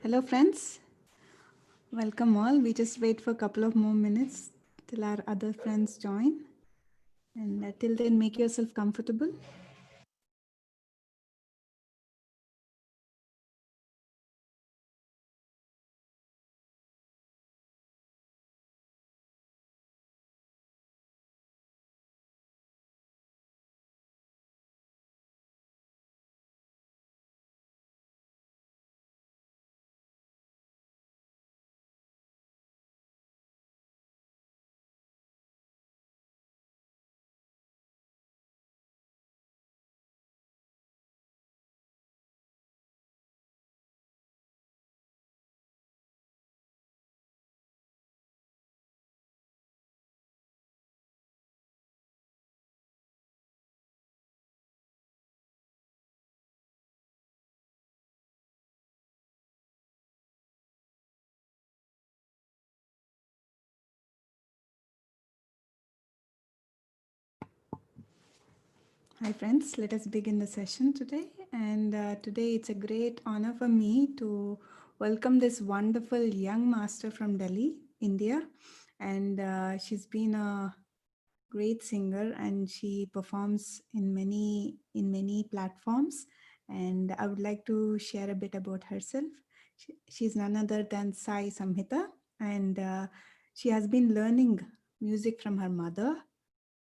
Hello, friends. Welcome all. We just wait for a couple of more minutes till our other friends join. And till then, make yourself comfortable. Hi, friends. Let us begin the session today. And today, it's a great honor for me to welcome this wonderful young master from Delhi, India. And she's been a great singer and she performs in many platforms, and I would like to share a bit about herself. She's none other than Samhitha, and she has been learning music from her mother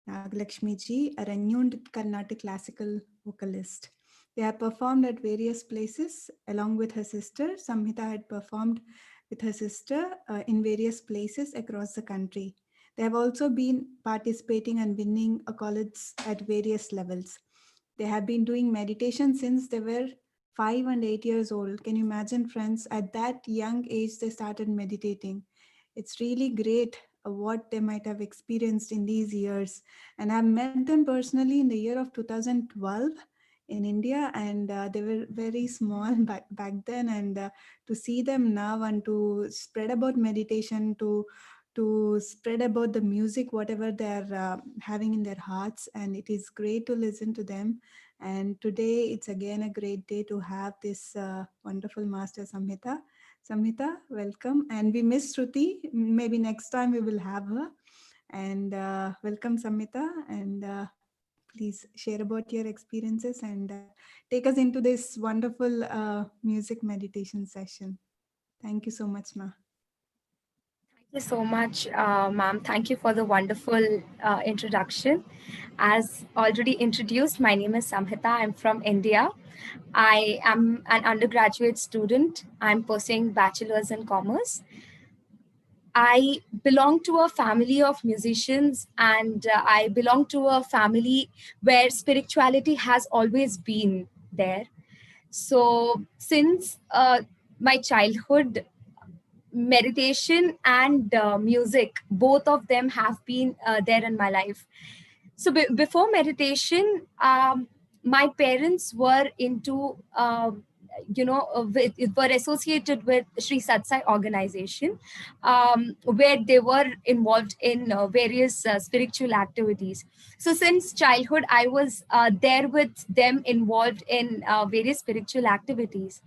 Nagalakshmi ji, a renowned Carnatic classical vocalist. They have performed at various places along with her sister. Samhita had performed with her sister in various places across the country. They have also been participating and winning accolades at various levels. They have been doing meditation since they were 5 and 8 years old. Can you imagine, friends? At that young age, they started meditating. It's really great what they might have experienced in these years. And I've met them personally in the year of 2012 in India, and they were very small back then. And to see them now and to spread about meditation, to spread about the music, whatever they're having in their hearts, and it is great to listen to them. And today it's again a great day to have this wonderful master Samhita. Samhita, welcome. And we miss Shruti. Maybe next time we will have her. And welcome, Samhita. And please share about your experiences and take us into this wonderful music meditation session. Thank you so much, Ma. Thank you so much, ma'am. Thank you for the wonderful introduction. As already introduced, my name is Samhita. I'm from India. I am an undergraduate student. I'm pursuing bachelor's in commerce. I belong to a family of musicians, and I belong to a family where spirituality has always been there. So, since my childhood, meditation and music, both of them have been there in my life. So before meditation, my parents were into were associated with Sri Satsai organization, where they were involved in various spiritual activities. So since childhood, I was there with them, involved in various spiritual activities.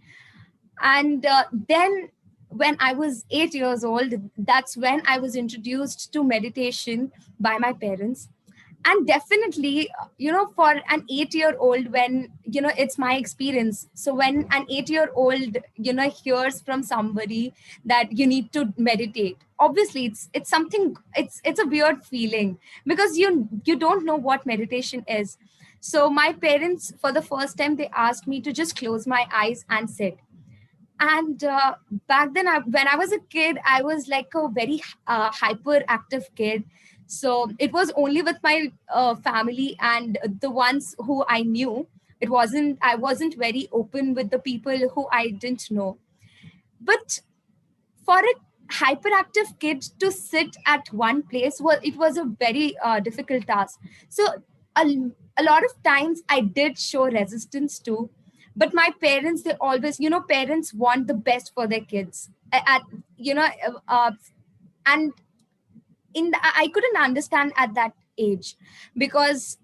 And then when I was 8 years old, that's when I was introduced to meditation by my parents. And definitely, for an 8 year old, when, it's my experience. So when an 8 year old, hears from somebody that you need to meditate, obviously it's something, it's a weird feeling, because you don't know what meditation is. So my parents, for the first time, they asked me to just close my eyes and sit. And back then, when I was a kid, I was like a very hyperactive kid. So it was only with my family and the ones who I knew. I wasn't very open with the people who I didn't know. But for a hyperactive kid to sit at one place, well, it was a very difficult task. So a, a lot of times I did show resistance too. But my parents, they always, parents want the best for their kids. At you know and I couldn't understand at that age, because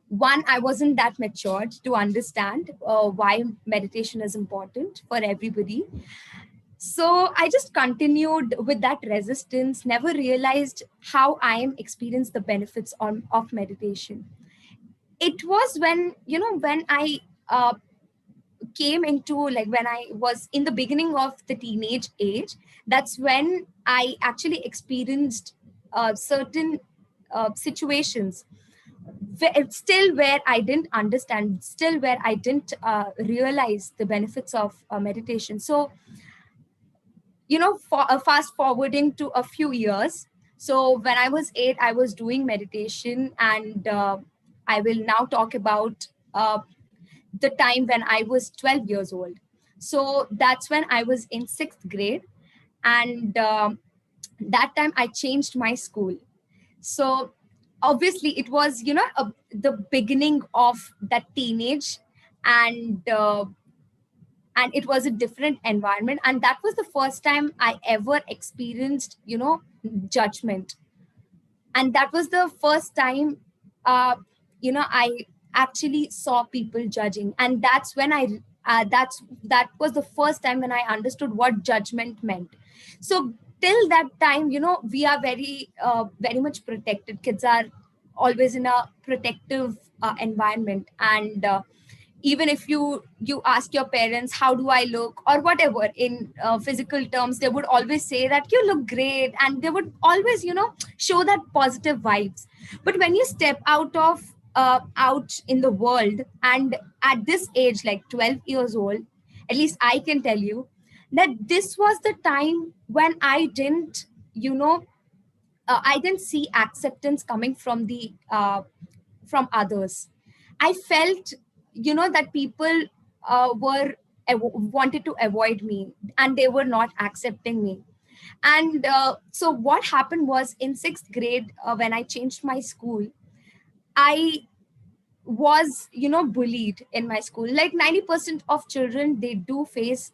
One, I wasn't that matured to understand why meditation is important for everybody. So I just continued with that resistance, never realized how I am experienced the benefits of meditation. It was when, when I came into, like, when I was in the beginning of the teenage age, that's when I actually experienced certain situations still where I didn't understand, still where I didn't realize the benefits of meditation. So, fast forwarding to a few years. So when I was 8, I was doing meditation, and I will now talk about the time when I was 12 years old. So that's when I was in 6th grade, and that time I changed my school. So obviously it was, the beginning of that teenage, and it was a different environment, and that was the first time I ever experienced, judgment. And that was the first time, uh, I actually saw people judging, and that's when that was the first time when I understood what judgment meant. So till that time, we are very much protected. Kids are always in a protective environment, and even if you ask your parents how do I look or whatever in physical terms, they would always say that you look great, and they would always, show that positive vibes. But when you step out in the world, and at this age, like 12 years old, at least I can tell you that this was the time when I didn't, you know I didn't see acceptance coming from others. I felt, that people wanted to avoid me, and they were not accepting me. And so what happened was, in 6th grade, when I changed my school, I was, bullied in my school. Like 90% of children, they do face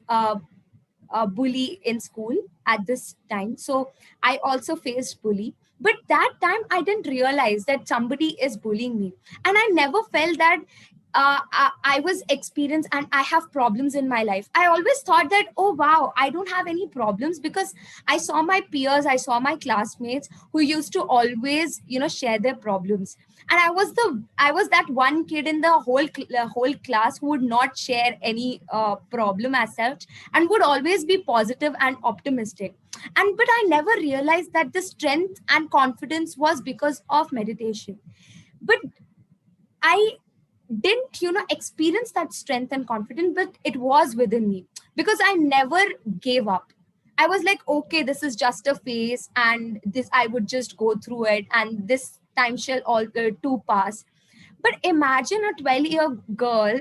bully in school at this time. So I also faced bully. But that time I didn't realize that somebody is bullying me. And I never felt that I was experienced and I have problems in my life. I always thought that, oh wow, I don't have any problems, because I saw my peers, I saw my classmates who used to always, share their problems. And I was that one kid in the whole class who would not share any problem as such, and would always be positive and optimistic. And but I never realized that the strength and confidence was because of meditation. But I didn't, experience that strength and confidence, but it was within me, because I never gave up. I was like, okay, this is just a phase, and this I would just go through it, and this time shall all too pass. But imagine a 12-year girl,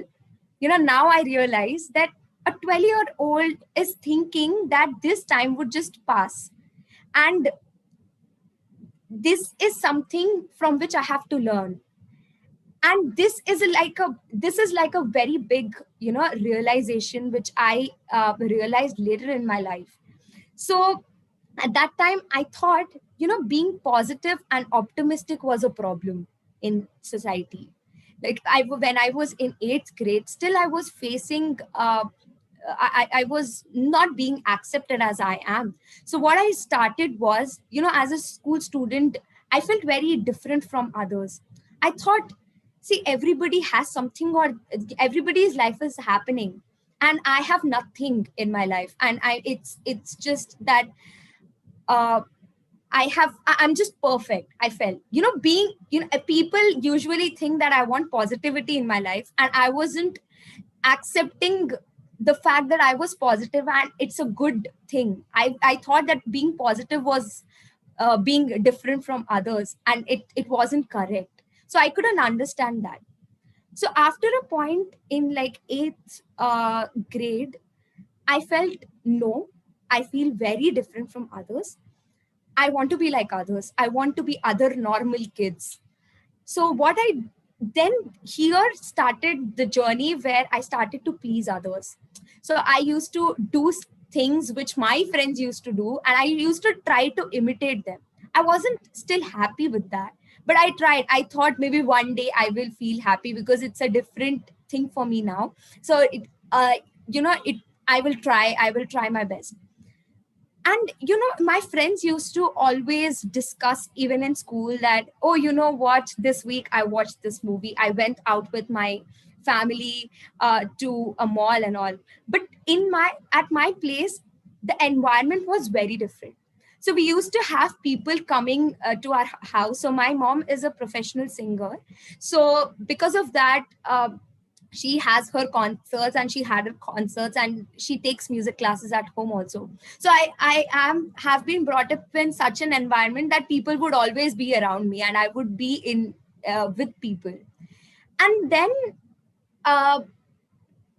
now I realize that a 12-year-old is thinking that this time would just pass. And this is something from which I have to learn. And this is like a very big, realization, which I realized later in my life. So at that time I thought, being positive and optimistic was a problem in society. Like, when I was in 8th grade, still I was facing I was not being accepted as I am. So what I started was, as a school student, I felt very different from others. I thought, see, everybody has something, or everybody's life is happening, and I have nothing in my life. And it's just that uh, I'm just perfect. I felt, being, people usually think that I want positivity in my life, and I wasn't accepting the fact that I was positive and it's a good thing. I thought that being positive was being different from others, and it wasn't correct. So I couldn't understand that. So after a point in like 8th grade, I felt, no, I feel very different from others. I want to be like others. I want to be other normal kids. So what I then here started the journey where I started to please others. So I used to do things which my friends used to do, and I used to try to imitate them. I wasn't still happy with that, But I tried. I thought maybe one day I will feel happy because it's a different thing for me now. So it I will try my best. And my friends used to always discuss even in school that, oh, you know what, this week I watched this movie, I went out with my family to a mall and all. But at my place, the environment was very different. So we used to have people coming to our house. So my mom is a professional singer, so because of that, she has her concerts, and she had her concerts, and she takes music classes at home also. So I have been brought up in such an environment that people would always be around me, and I would be in with people. And then uh,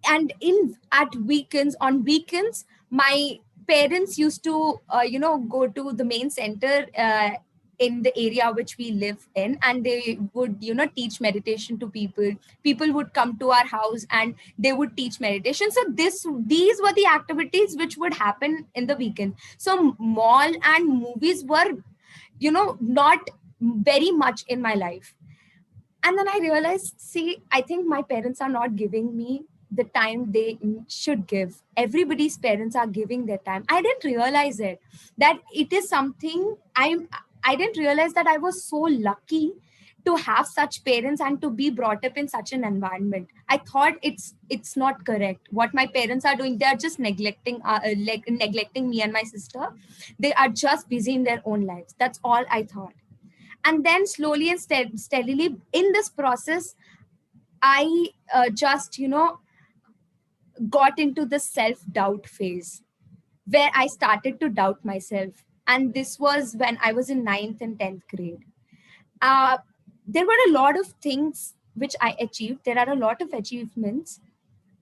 and in at weekends on weekends, my parents used to go to the main center in the area which we live in, and they would teach meditation to people. People would come to our house and they would teach meditation. So these were the activities which would happen in the weekend. So mall and movies were not very much in my life. And then I realized, see, I think my parents are not giving me the time they should give. Everybody's parents are giving their time. I didn't realize it, that it is something I didn't realize that I was so lucky to have such parents and to be brought up in such an environment. I thought it's not correct what my parents are doing. They are just neglecting me and my sister. They are just busy in their own lives. That's all I thought. And then slowly and steadily in this process, I just got into the self doubt phase, where I started to doubt myself. And this was when I was in ninth and 10th grade. uh, there were a lot of things which I achieved. There are a lot of achievements.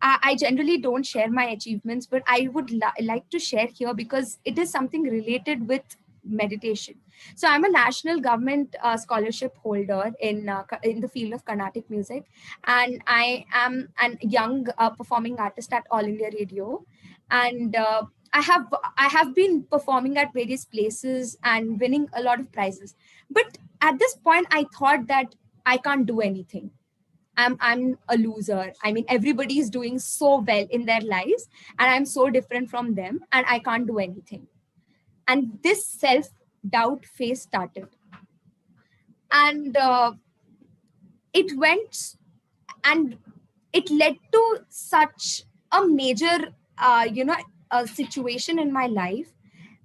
I generally don't share my achievements, but I would like to share here because it is something related with meditation. So I'm a national government scholarship holder in the field of Carnatic music, and I am an young performing artist at All India Radio, and I have been performing at various places and winning a lot of prizes. But at this point, I thought that I can't do anything. I'm a loser. I mean, everybody is doing so well in their lives, and I'm so different from them, and I can't do anything. And this self doubt phase started, and it went, and it led to such a major, a situation in my life,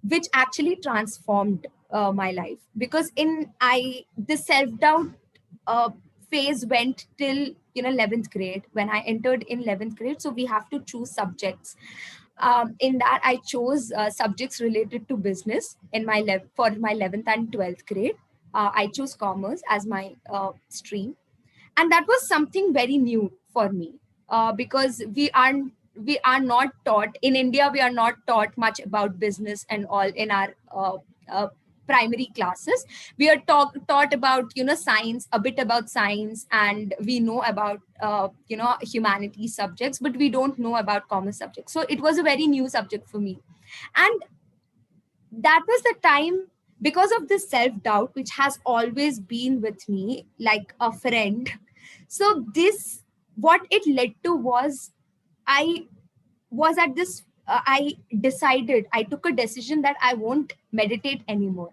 which actually transformed my life. Because in I the self doubt uh, phase went till 11th grade. When I entered in 11th grade, so we have to choose subjects. In that, I chose subjects related to business in for my 11th and 12th grade. I chose commerce as my stream, and that was something very new for me, because we are not taught in India. We are not taught much about business and all in our uh, primary classes. We are taught about science, a bit about science, and we know about humanities subjects, but we don't know about commerce subjects. So it was a very new subject for me. And that was the time, because of this self doubt which has always been with me like a friend. So this, what it led to was, I was at this I took a decision that I won't meditate anymore.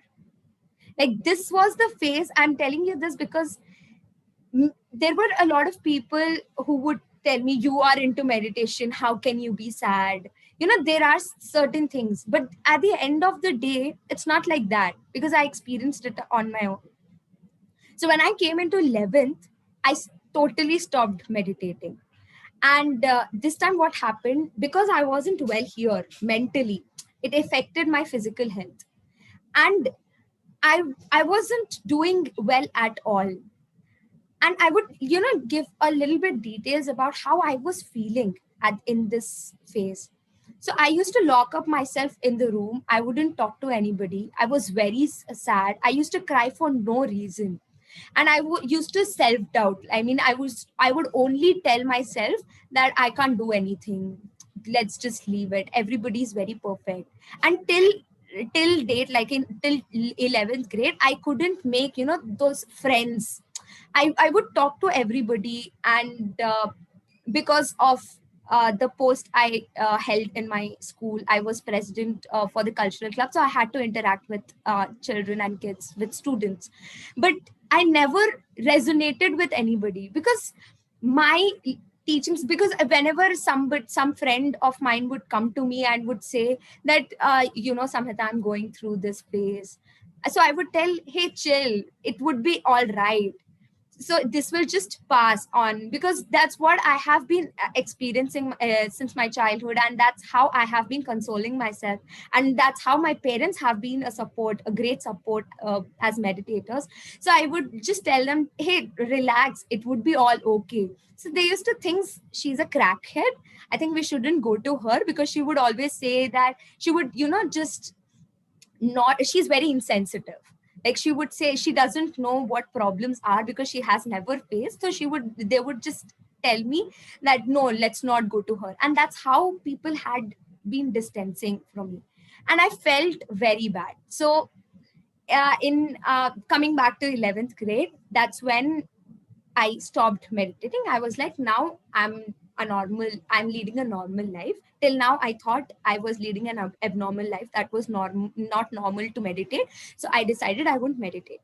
Like, this was the phase. I'm telling you this because there were a lot of people who would tell me, you are into meditation, how can you be sad? There are certain things, but at the end of the day, it's not like that, because I experienced it on my own. So when I came into 11th, totally stopped meditating. And this time what happened, because I wasn't well here mentally, it affected my physical health. And I wasn't doing well at all. And I would give a little bit details about how I was feeling in this phase. So I used to lock up myself in the room. I wouldn't talk to anybody. I was very sad. I used to cry for no reason. And used to self doubt. I mean, I would only tell myself that I can't do anything, let's just leave it, everybody's very perfect. Until till date, like in till 11th grade, I couldn't make, those friends. I would talk to everybody, and because of the post I held in my school, I was president for the cultural club, so I had to interact with children and kids, with students. But I never resonated with anybody because my teachings, because whenever some friend of mine would come to me and would say that, Samhita, I'm going through this phase, so I would tell, hey, chill, it would be all right, so this will just pass on, because that's what I have been experiencing since my childhood, and that's how I have been consoling myself, and that's how my parents have been a great support as meditators. So I would just tell them, hey, relax, it would be all okay. So they used to think she's a crackhead, I think we shouldn't go to her, because she would always say that she would, just not, she's very insensitive, like she would say she doesn't know what problems are because she has never faced, so they would just tell me that no, let's not go to her, and that's how people had been distancing from me, and I felt very bad. So in coming back to 11th grade, that's when I stopped meditating. I was like, now I'm leading a normal life. Till now, I thought I was leading an abnormal life that was not normal to meditate. So I decided I wouldn't meditate.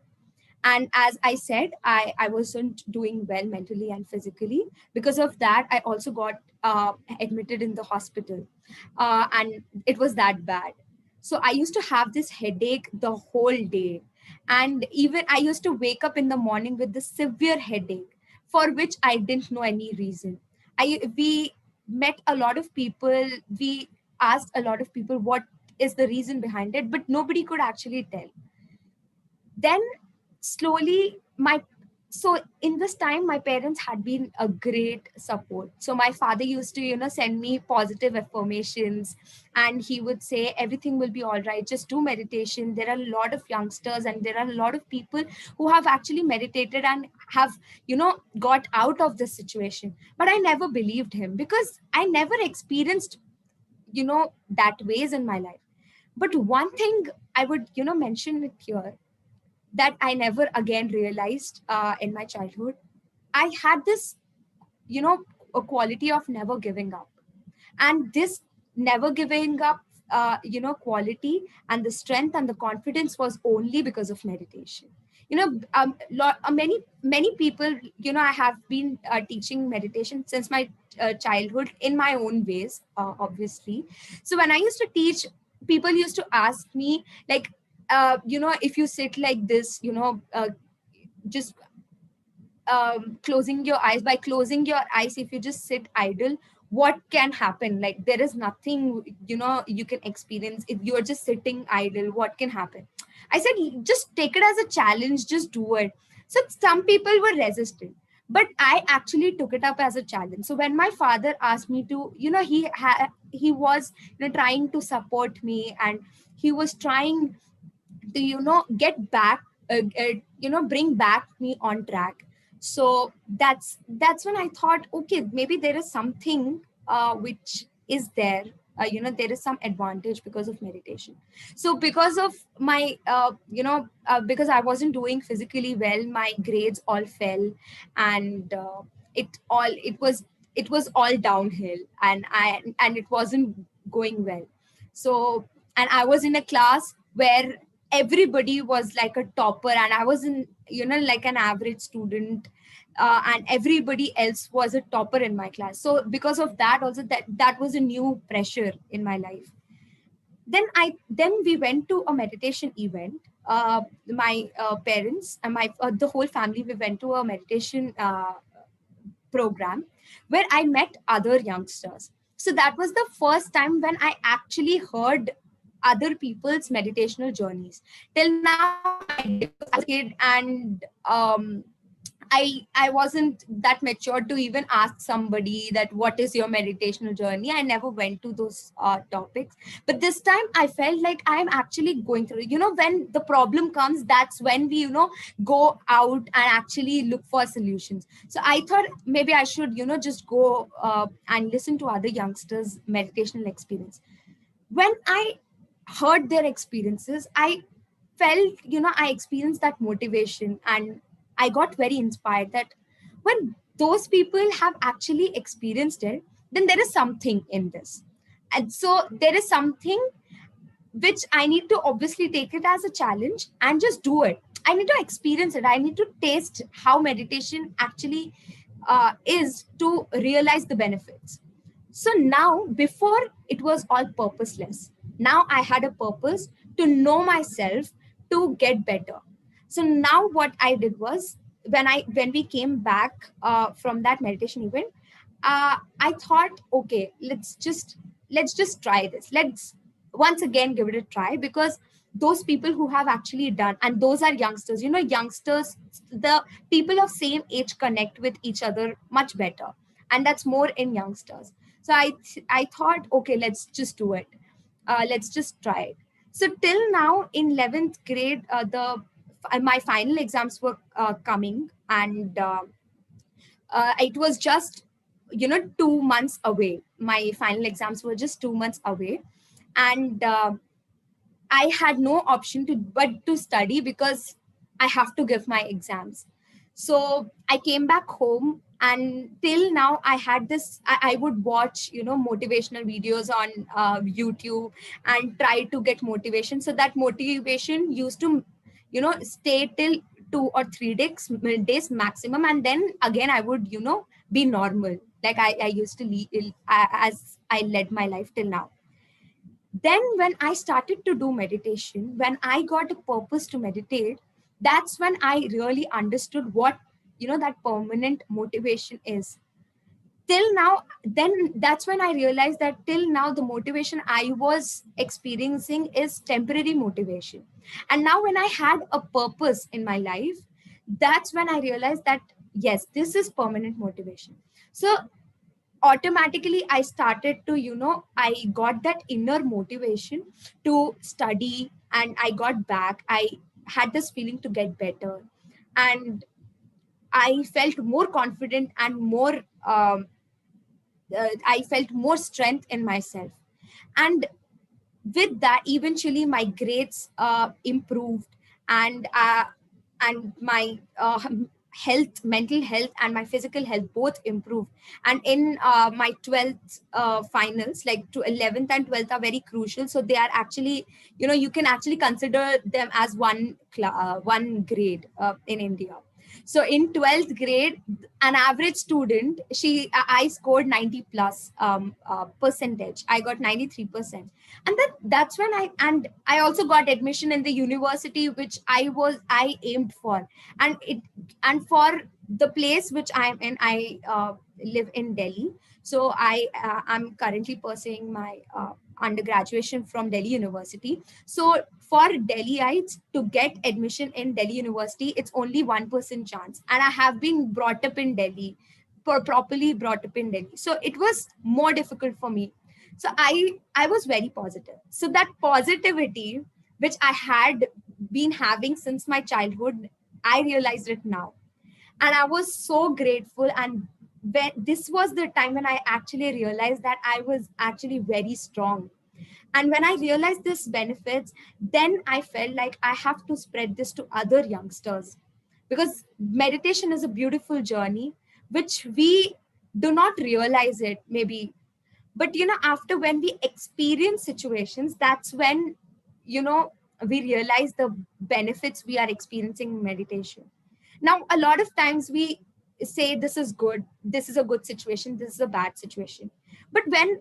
And as I said, I wasn't doing well mentally and physically. Because of that, I also got admitted in the hospital. And it was that bad. So I used to have this headache the whole day. And even I used to wake up in the morning with this severe headache for which I didn't know any reason. We met a lot of people, we asked a lot of people what is the reason behind it, but nobody could actually tell. Then slowly my so in this time my parents had been a great support. So my father used to, send me positive affirmations, and he would say everything will be all right, just do meditation, there are a lot of youngsters and there are a lot of people who have actually meditated and have, got out of this situation. But I never believed him because I never experienced, that ways in my life. But one thing I would, mention it here, that I never again realized in my childhood. I had this, you know, a quality of never giving up. And this never giving up, quality and the strength and the confidence was only because of meditation. Many people, I have been teaching meditation since my childhood in my own ways, obviously. So when I used to teach, people used to ask me, like, if you sit like this, just closing your eyes, by closing your eyes, if you just sit idle, what can happen? Like, there is nothing, you can experience if you're just sitting idle. What can happen? I said, just take it as a challenge, just do it. So some people were resistant, but I actually took it up as a challenge. So when my father asked me to, he was, trying to support me, and he was trying to, get back, bring back me on track. So that's when I thought, okay, maybe there is something which is there, there is some advantage because of meditation. So because of my because I wasn't doing physically well, my grades all fell, and it was all downhill, and it wasn't going well. So, and I was in a class where everybody was like a topper, and I was in, like an average student, and everybody else was a topper in my class. So because of that also, that was a new pressure in my life. Then we went to a meditation event. My parents and my the whole family, we went to a meditation program where I met other youngsters. So that was the first time when I actually heard other people's meditational journeys. Till now, I did because I was a kid, and I wasn't that mature to even ask somebody that what is your meditational journey. I never went to those topics. But this time I felt like I'm actually going through, when the problem comes, that's when we, go out and actually look for solutions. So I thought maybe I should, just go and listen to other youngsters meditational experience. When I heard their experiences, I felt, I experienced that motivation, and I got very inspired that when those people have actually experienced it, then there is something in this. And so there is something which I need to obviously take it as a challenge and just do it. I need to experience it. I need to taste how meditation actually is, to realize the benefits. So now, before it was all purposeless. Now I had a purpose to know myself, to get better. So now what I did was, when we came back from that meditation event, I thought, okay, let's just try this. Let's once again give it a try, because those people who have actually done, and those are youngsters. Youngsters, the people of same age connect with each other much better, and that's more in youngsters. So I thought, okay, let's just do it. Let's just try it. So till now, in 11th grade, the my final exams were coming, and it was just 2 months away. My final exams were just 2 months away, and I had no option to but to study, because I have to give my exams. So I came back home, and till now I had this. I would watch motivational videos on YouTube, and try to get motivation. So that motivation used to stay till 2 or 3 days maximum, and then again I would be normal, like I used to lead, as I led my life till now. Then when I started to do meditation, when I got a purpose to meditate, that's when I really understood what that permanent motivation is. Till now, then that's when I realized that till now the motivation I was experiencing is temporary motivation. And now when I had a purpose in my life, that's when I realized that yes, this is permanent motivation. So automatically I started to I got that inner motivation to study, and I got back. I had this feeling to get better, and I felt more confident and more I felt more strength in myself. And with that, eventually my grades improved, and my health, mental health, and my physical health both improved. And in my 12th finals, like to 11th and 12th are very crucial, so they are actually, you can actually consider them as one grade in India. So in 12th grade, an average student, I scored 90 plus percentage. I got 93%. And that's when I also got admission in the university which I aimed for. And for the place which I'm in, I live in Delhi. So I'm currently pursuing my undergraduation from Delhi University. So for Delhiites to get admission in Delhi University, it's only 1% chance. And I have been brought up in Delhi, properly brought up in Delhi. So it was more difficult for me. So I was very positive. So that positivity which I had been having since my childhood, I realized it now. And I was so grateful. And this was the time when I actually realized that I was actually very strong. And when I realized this benefits, then I felt like I have to spread this to other youngsters, because meditation is a beautiful journey which we do not realize it maybe. But after when we experience situations, that's when you know we realize the benefits we are experiencing in meditation. Now a lot of times we say this is good, this is a good situation, this is a bad situation. But when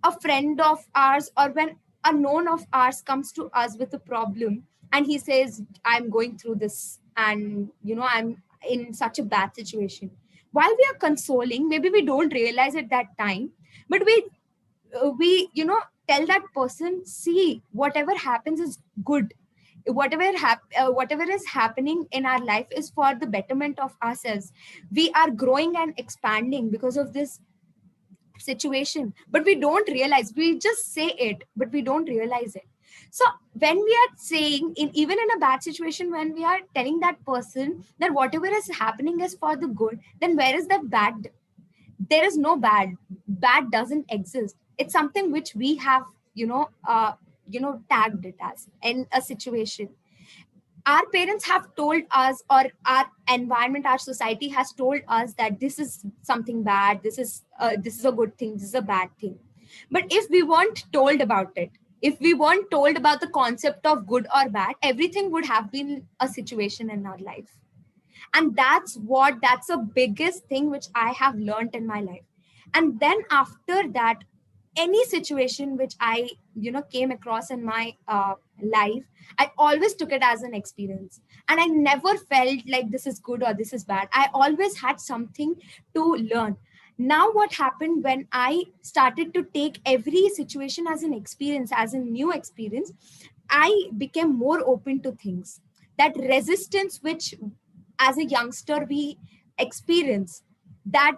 a friend of ours, or when a known of ours comes to us with a problem, and he says, I'm going through this, and I'm in such a bad situation, while we are consoling, maybe we don't realize at that time, but we tell that person, see, whatever happens is good. Whatever is happening in our life is for the betterment of ourselves. We are growing and expanding because of this situation, but we don't realize. We just say it, but we don't realize it. So when we are saying, in even in a bad situation, when we are telling that person that whatever is happening is for the good, then where is that bad? There is no bad. Bad doesn't exist. It's something which we have tagged it as in a situation. Our parents have told us, or our environment, our society has told us that this is something bad, this is a good thing, this is a bad thing. But if we weren't told about it, if we weren't told about the concept of good or bad, everything would have been a situation in our life. And that's the biggest thing which I have learned in my life. And then after that, any situation which I came across in my life, I always took it as an experience, and I never felt like this is good or this is bad. I always had something to learn. Now what happened, when I started to take every situation as an experience, as a new experience, I became more open to things. That resistance which as a youngster we experience, that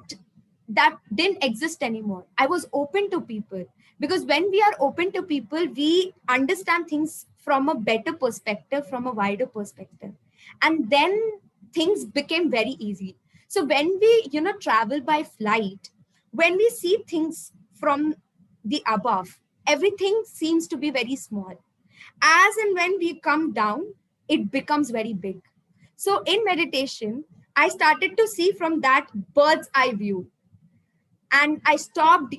that didn't exist anymore. I was open to people, because when we are open to people, we understand things from a better perspective, from a wider perspective, and then things became very easy. So when we travel by flight, when we see things from the above, everything seems to be very small. As and when we come down, it becomes very big. So in meditation, I started to see from that bird's eye view, and I stopped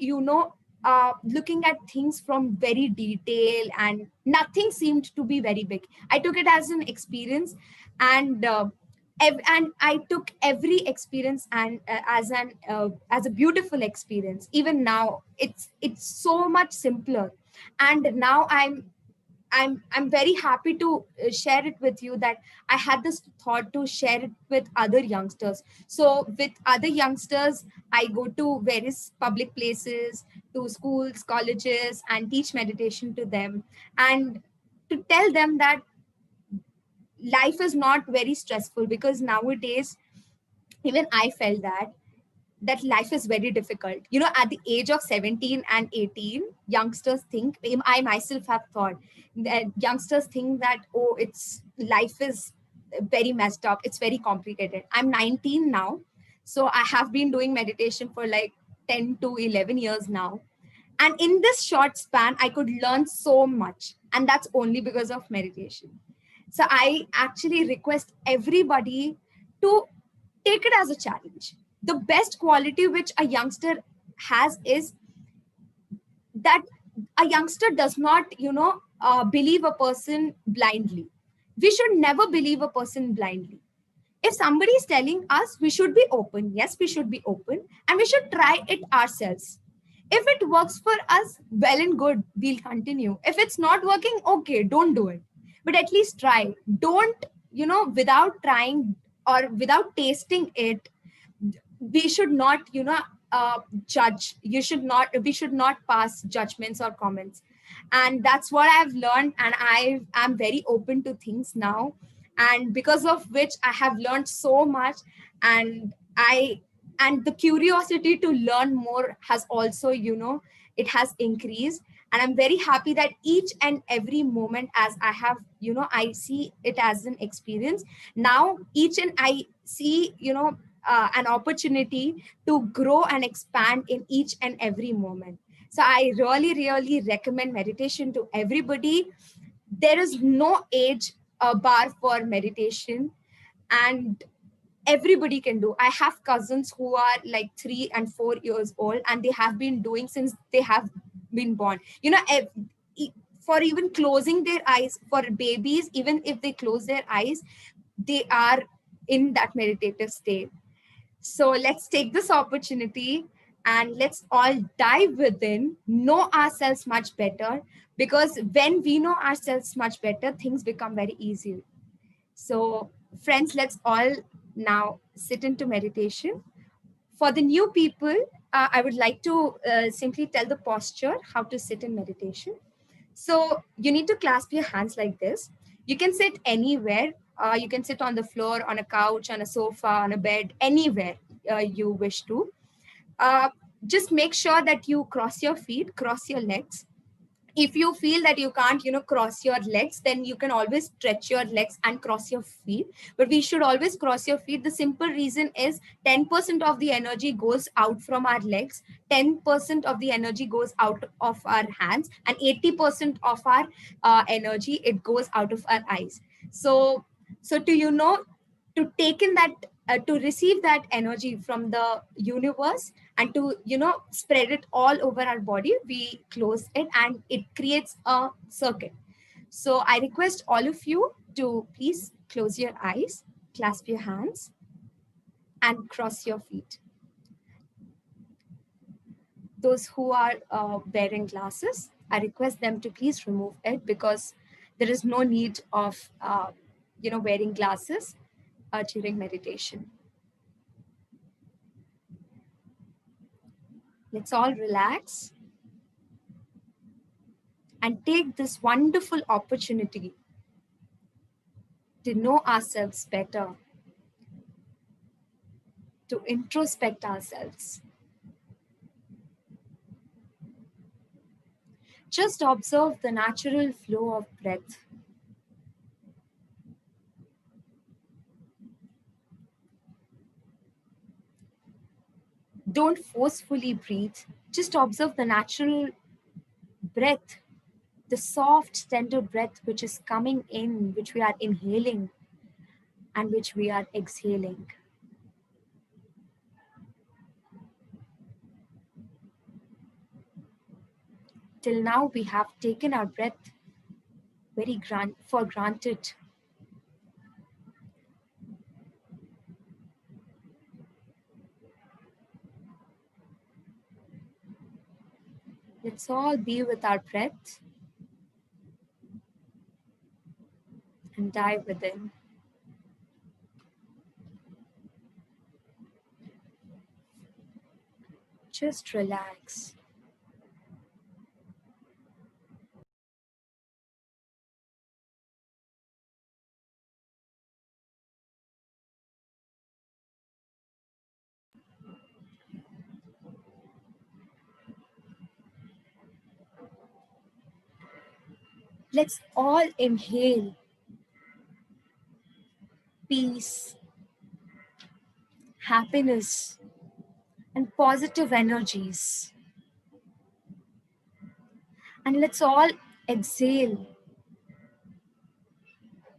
looking at things from very detail, and nothing seemed to be very big. I took it as an experience, and and I took every experience and as a beautiful experience. Even now it's so much simpler, and now I'm very happy to share it with you, that I had this thought to share it with other youngsters. So with other youngsters, I go to various public places, to schools, colleges, and teach meditation to them, and to tell them that life is not very stressful, because nowadays even I felt that life is very difficult. At the age of 17 and 18, youngsters think, I myself have thought that youngsters think that, oh, it's life is very messed up, it's very complicated. I'm 19 now, so I have been doing meditation for like 10 to 11 years now. And in this short span, I could learn so much. And that's only because of meditation. So I actually request everybody to take it as a challenge. The best quality which a youngster has is that a youngster does not, believe a person blindly. We should never believe a person blindly. If somebody is telling us, we should be open. Yes, we should be open, and we should try it ourselves. If it works for us, well and good, we'll continue. If it's not working, okay, don't do it. But at least try. Don't, without trying or without tasting it, we should not, judge. We should not pass judgments or comments. And that's what I've learned. And I am very open to things now. And because of which I have learned so much. And and the curiosity to learn more has also, it has increased. And I'm very happy that each and every moment, as I have, I see it as an experience. Now each and I see, an opportunity to grow and expand in each and every moment. So I really, really recommend meditation to everybody. There is no age bar for meditation, and everybody can do. I have cousins who are like 3 and 4 years old, and they have been doing since they have been born. For even closing their eyes, for babies, even if they close their eyes, they are in that meditative state. So let's take this opportunity and let's all dive within, know ourselves much better, because when we know ourselves much better, things become very easy. So, friends, let's all now sit into meditation. For the new people, I would like to simply tell the posture how to sit in meditation. So, you need to clasp your hands like this. You can sit anywhere. You can sit on the floor, on a couch, on a sofa, on a bed, anywhere you wish to. Uh, just make sure that you cross your feet, cross your legs, If you feel that you can't cross your legs, then you can always stretch your legs and cross your feet. But we should always cross your feet. The simple reason is 10% of the energy goes out from our legs, 10% of the energy goes out of our hands, and 80% of our energy, it goes out of our eyes. So to to take in that, to receive that energy from the universe, and to spread it all over our body, we close it and it creates a circuit. So I request all of you to please close your eyes, clasp your hands, and cross your feet. Those who are wearing glasses, I request them to please remove it, because there is no need of wearing glasses during meditation. Let's all relax and take this wonderful opportunity to know ourselves better, to introspect ourselves. Just observe the natural flow of breath. Don't forcefully breathe. Just observe the natural breath, the soft, tender breath which is coming in, which we are inhaling, and which we are exhaling. Till now, we have taken our breath for granted. Let's all be with our breath and dive within. Just relax. Let's all inhale peace, happiness, and positive energies. And let's all exhale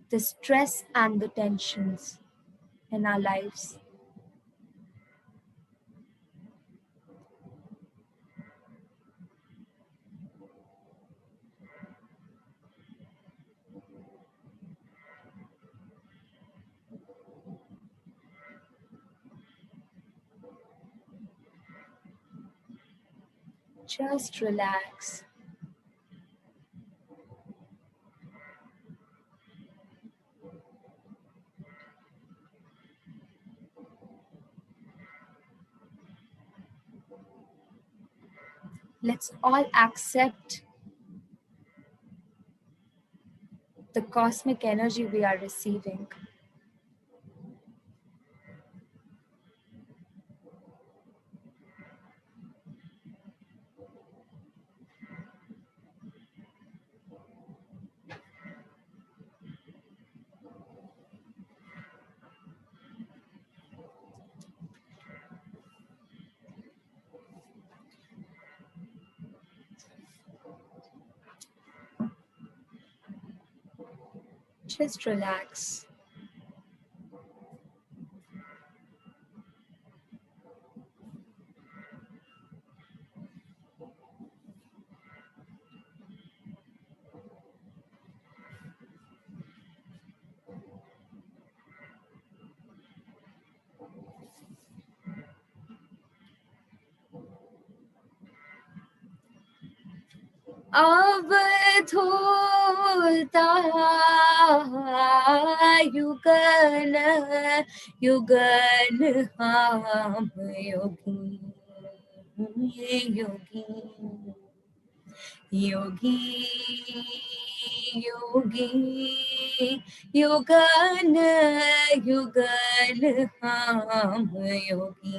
the stress and the tensions in our lives. Just relax. Let's all accept the cosmic energy we are receiving. Just relax. अब धूता युगन युगन हम योगी योगी योगी योगी युगन युगन हम Yogi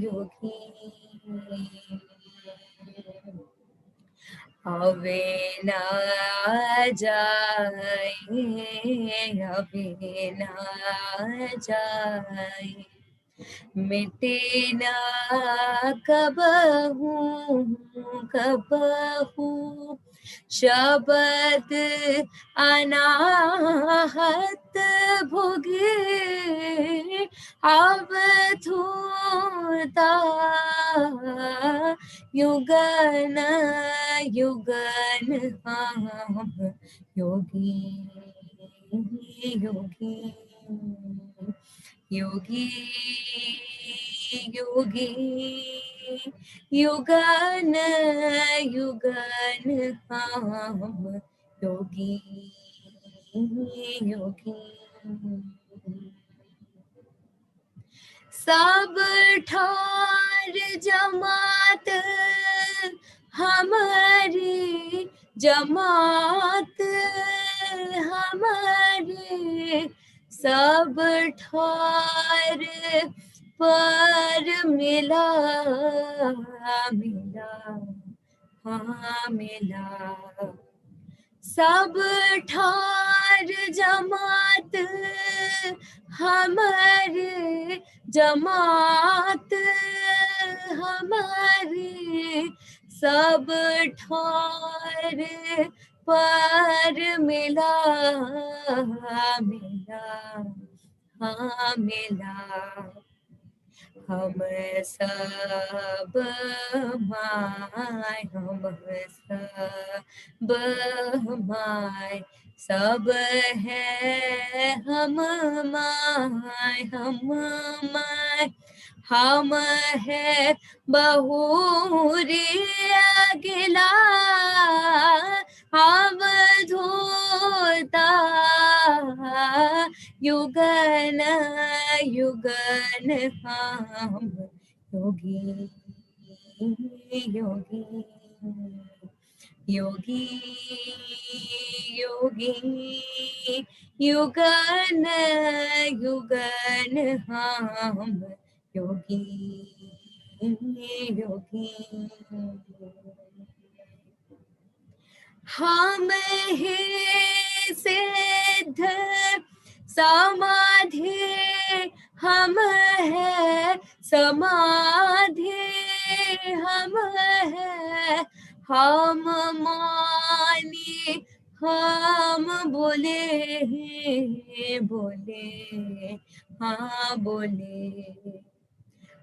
Yogi away न जाए, away न जाए, मिटे ना कबहू, कबहू शबद अनाहत भुगे, अवधूता युगन युगन हम योगी, योगी, योगी, योगी, युगन युगन हम योगी, योगी। सब ठार जमात हमारी, जमात हमारी, सब ठार पर मिला, मिला, हाँ मिला। सब ठार जमात हमारे, जमात हमारे, सब ठार पर मिला, मिला, हाँ मिला। हम सब माय, हम सब माय, सब है हम माय, हम माय, हम है बहुरी अगिला, हम धोता युगन युगन हम योगी, योगी, योगी, योगी, युगन युगन हम योगी, योगी। हम ही सिद्ध समाधि, हम है समाधि, हम है, हम मानी, हम बोले, बोले, हाँ बोले।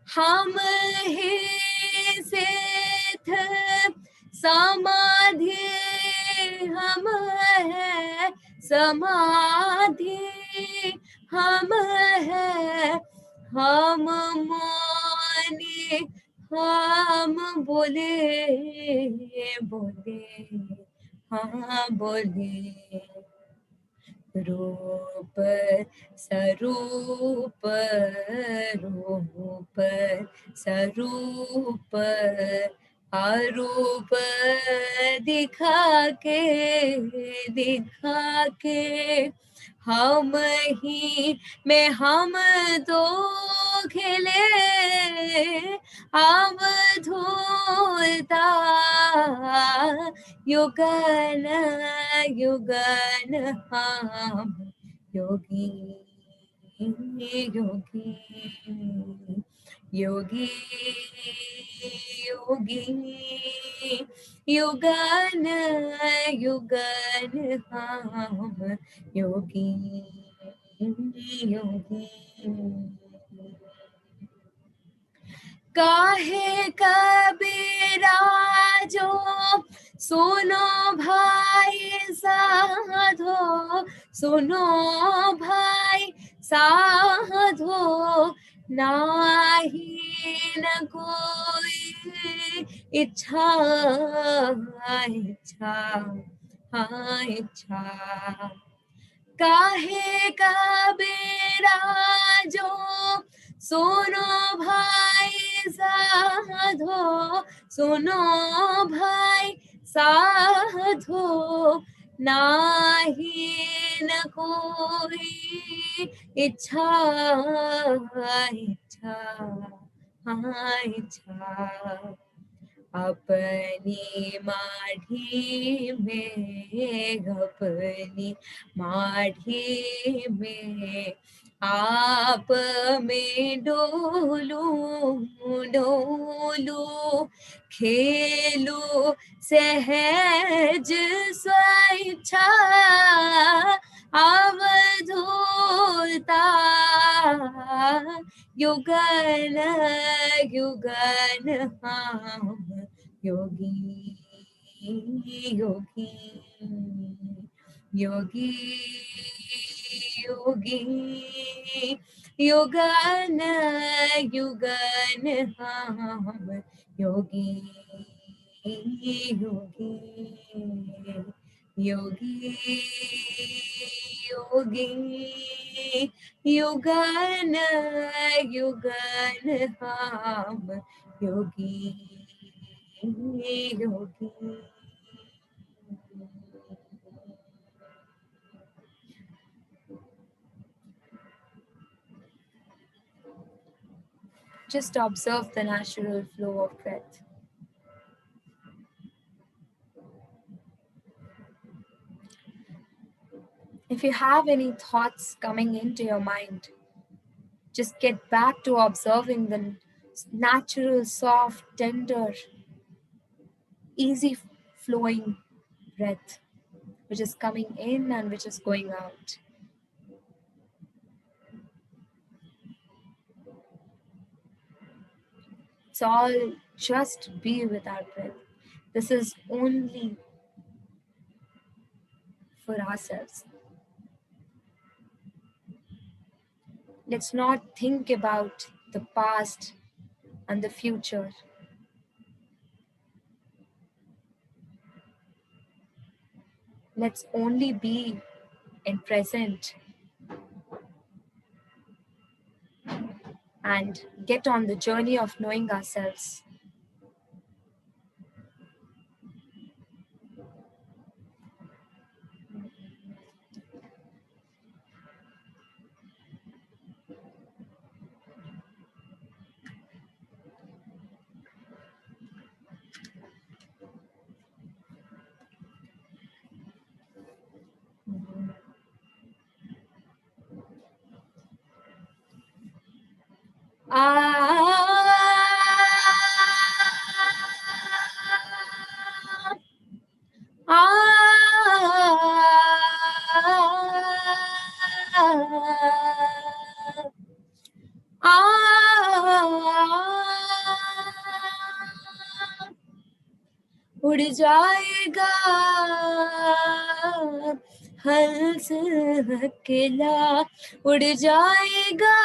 हम ही सिद्ध समाधि, हम है समाधि, हम है, हम माने, हम बोले, बोले, हाँ बोले। रूप स्वरूप, रूप स्वरूप, आरूप दिखा के, दिखा के, हम ही में हम दो खिले, अब धोता युगन युगन हम योगी, योगी, योगी, योगी, युगन युगन हम योगी, योगी। काहे कबीरा जो सुनो भाई साधो, सुनो भाई साधो, नाही न कोई इच्छा, इच्छा, हाँ इच्छा। काहे कबीरा जो सुनो भाई साधो, सुनो भाई साधो, नाही न कोई इच्छा, इच्छा, हाँ इच्छा। अपनी माढ़ी में, अपनी माढ़ी में आप में डोलूं डोलूं, खेलूं सहज स्वेच्छा अवधूता, युगन युगन हम योगी योगी योगी योगी, युगन युगन हम योगी योगी योगी योगी, युगन युगन हम Yogi Yogi. Just observe the natural flow of breath. If you have any thoughts coming into your mind, just get back to observing the natural, soft, tender, easy flowing breath, which is coming in and which is going out. It's all just be with our breath. This is only for ourselves. Let's not think about the past and the future. Let's only be in present and get on the journey of knowing ourselves. उड़ जाएगा हंस अकेला, उड़ जाएगा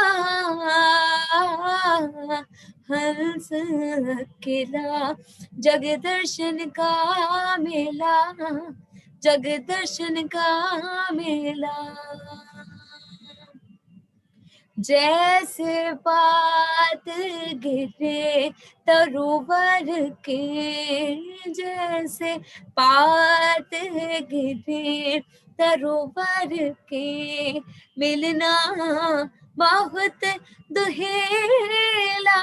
हंस अकेला, जग दर्शन का मेला, जग दर्शन का मेला। जैसे बात गिरे तरोवर के, जैसे पात गिरे तरोवर के, मिलना बहुत दुहेला,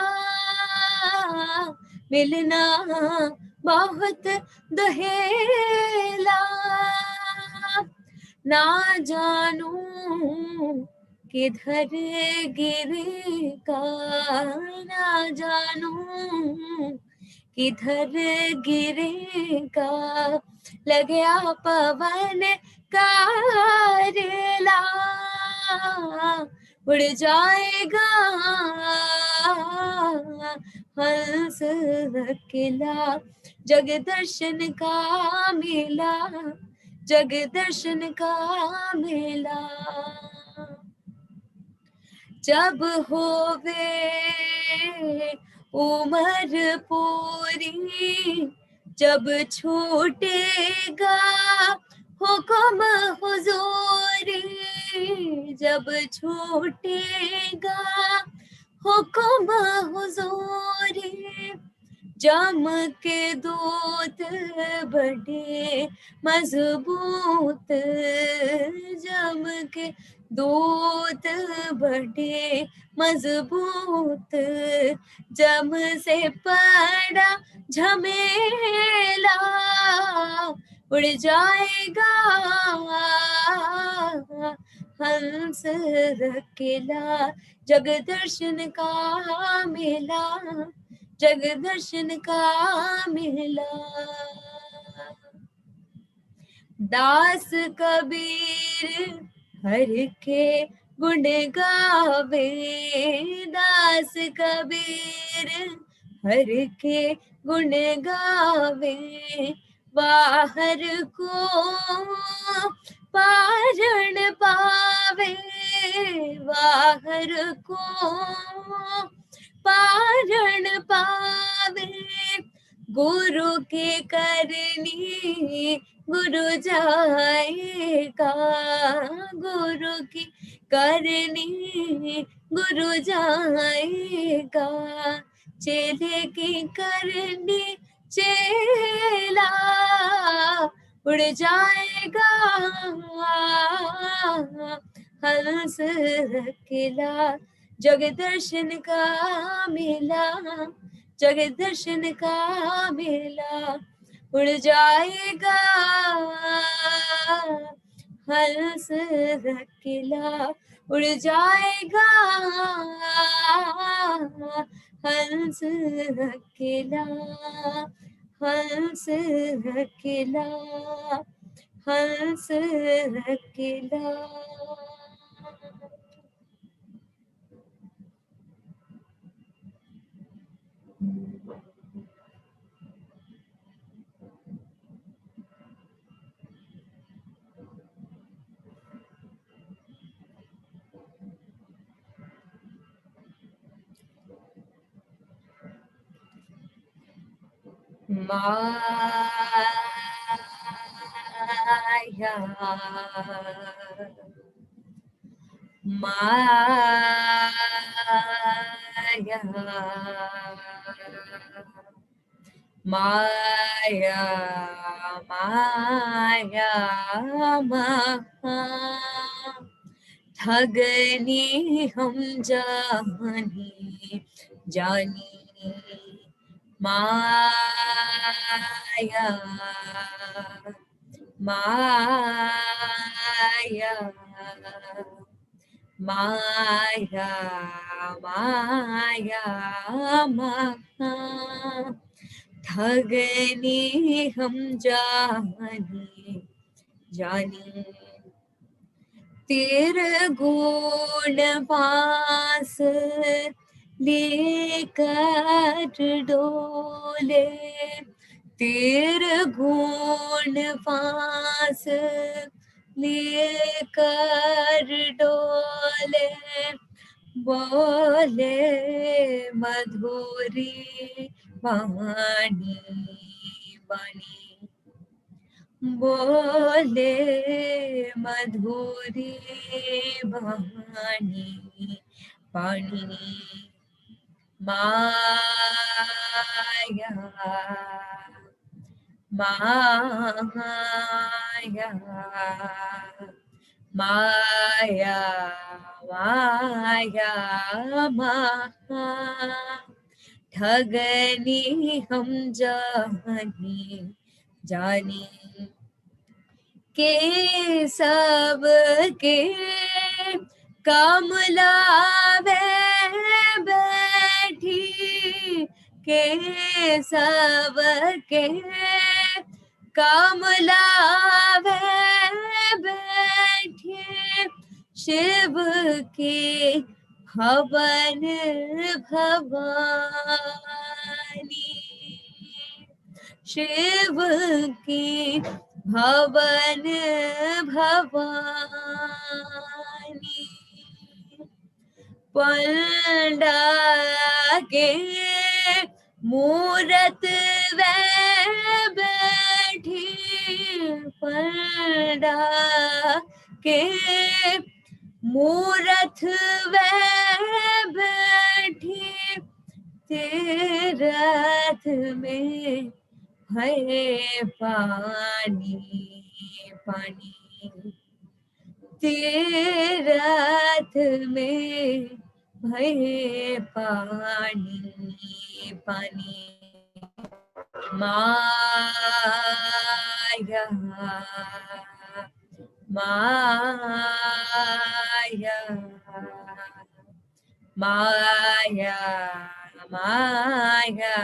मिलना बहुत दुहेला। ना जानूं किधर गिरेगा, ना जानूं किधर गिरेगा, लगे पवन का रेला, उड़ जाएगा हंस अकेला, जग दर्शन का मेला, जग दर्शन का मेला। जब होवे उम्र पूरी, जब छूटेगा हुक्म हुजूरी, जब छूटेगा हुक्म हुजूरी, जम के दूत बड़े मजबूत, जम के दूत बड़े मजबूत, जम से पड़ा झमेला, उड़ जाएगा हंस रकेला, जग दर्शन का मेला, जग दर्शन का मेला। दास कबीर हर के गुण गावे, दास कबीर हर के गुण गावे, बाहर को पारण पावे, बाहर को पारण पावे, गुरु के करनी गुरु जाएगा, गुरु की करनी गुरु जाएगा, चेले की करनी चेला, उड़ जाएगा हंस रकेला, जग दर्शन का मेला, जग दर्शन का मेला, उड़ जाएगा हंस रकेला, उड़ जाएगा हंस रकेला, हंस रकेला, हंस रकेला। माया माया माया माया महा, ठगनी हम जानी जानी, माया माया माया माया महा, ठगनी हम जानी जानी, तेरे गुण पास लेकर डोले, तेरे गुण पास लेकर डोले, बोले मधुरी वाणी वाणी, बोले मधुरी वाणी वाणी, माया माया माया माया महा, ठगनी हम जानी जानी, के सब के काम लावे बैठी, के सब के काम लावे बैठी, शिव के हवन भवानी, शिव की भवन भवानी, पंडा के मूरत वे बैठी, पंडा के मूरत वे बैठी, तीरथ में है पानी पानी, तीरथ में भये पानी पानी माया माया माया माया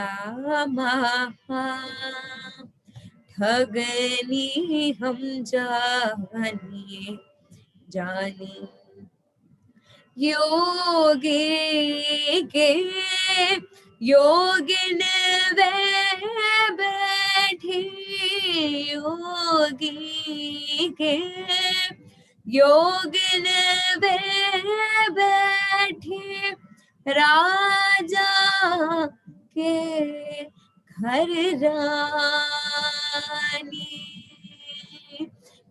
महा ठगनी हम जानिए जानी योगी के योगिन वे बैठी योगी के योगिन वे बैठी राजा के घर रानी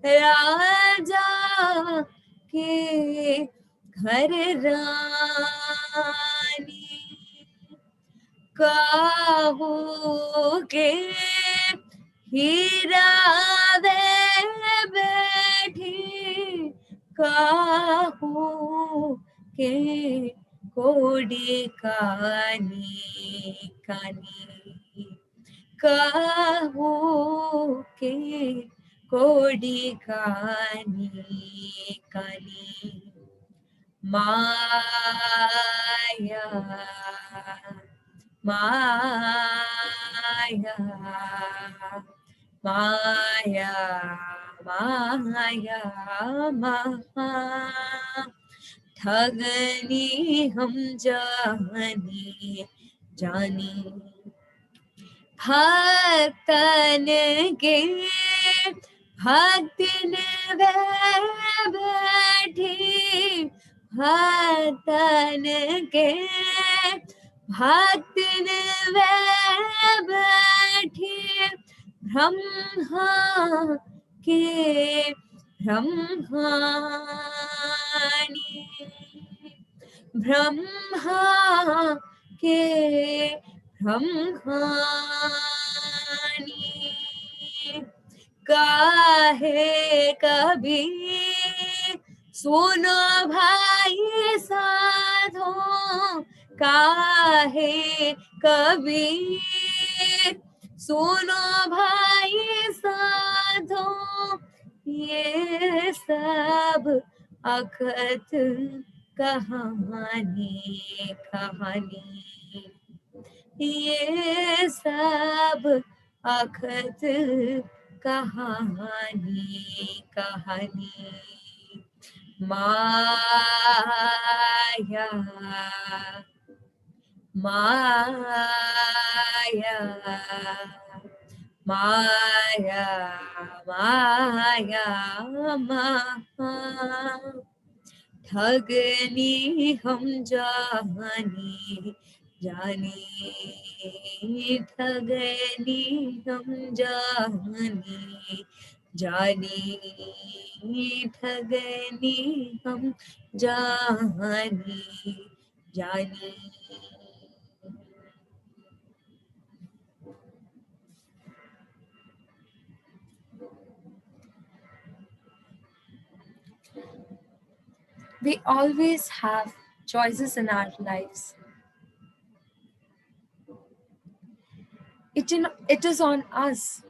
राजा के घर रानी काहू के हीरा वे बैठी काहू के कोडी कानी कानी काहू के कोडी कानी कानी माया माया माया माया महा ठगनी हम जानी जानी भक्तन के भक्तिन वे बैठी भक्तन के भक्तिन वे बैठी ब्रह्मा के ब्रह्मानी ब्रह्मा के ब्रह्मानी काहे कभी सुनो भाई साधो काहे कभी सुनो भाई साधो ये सब अखत कहानी कहानी ये सब अखत कहानी कहानी माया माया माया माया महा ठगनी हम जानी जानी ठगनी हम जानी जानी ठगनी हम जानी जानी We always have choices in our lives. It is on us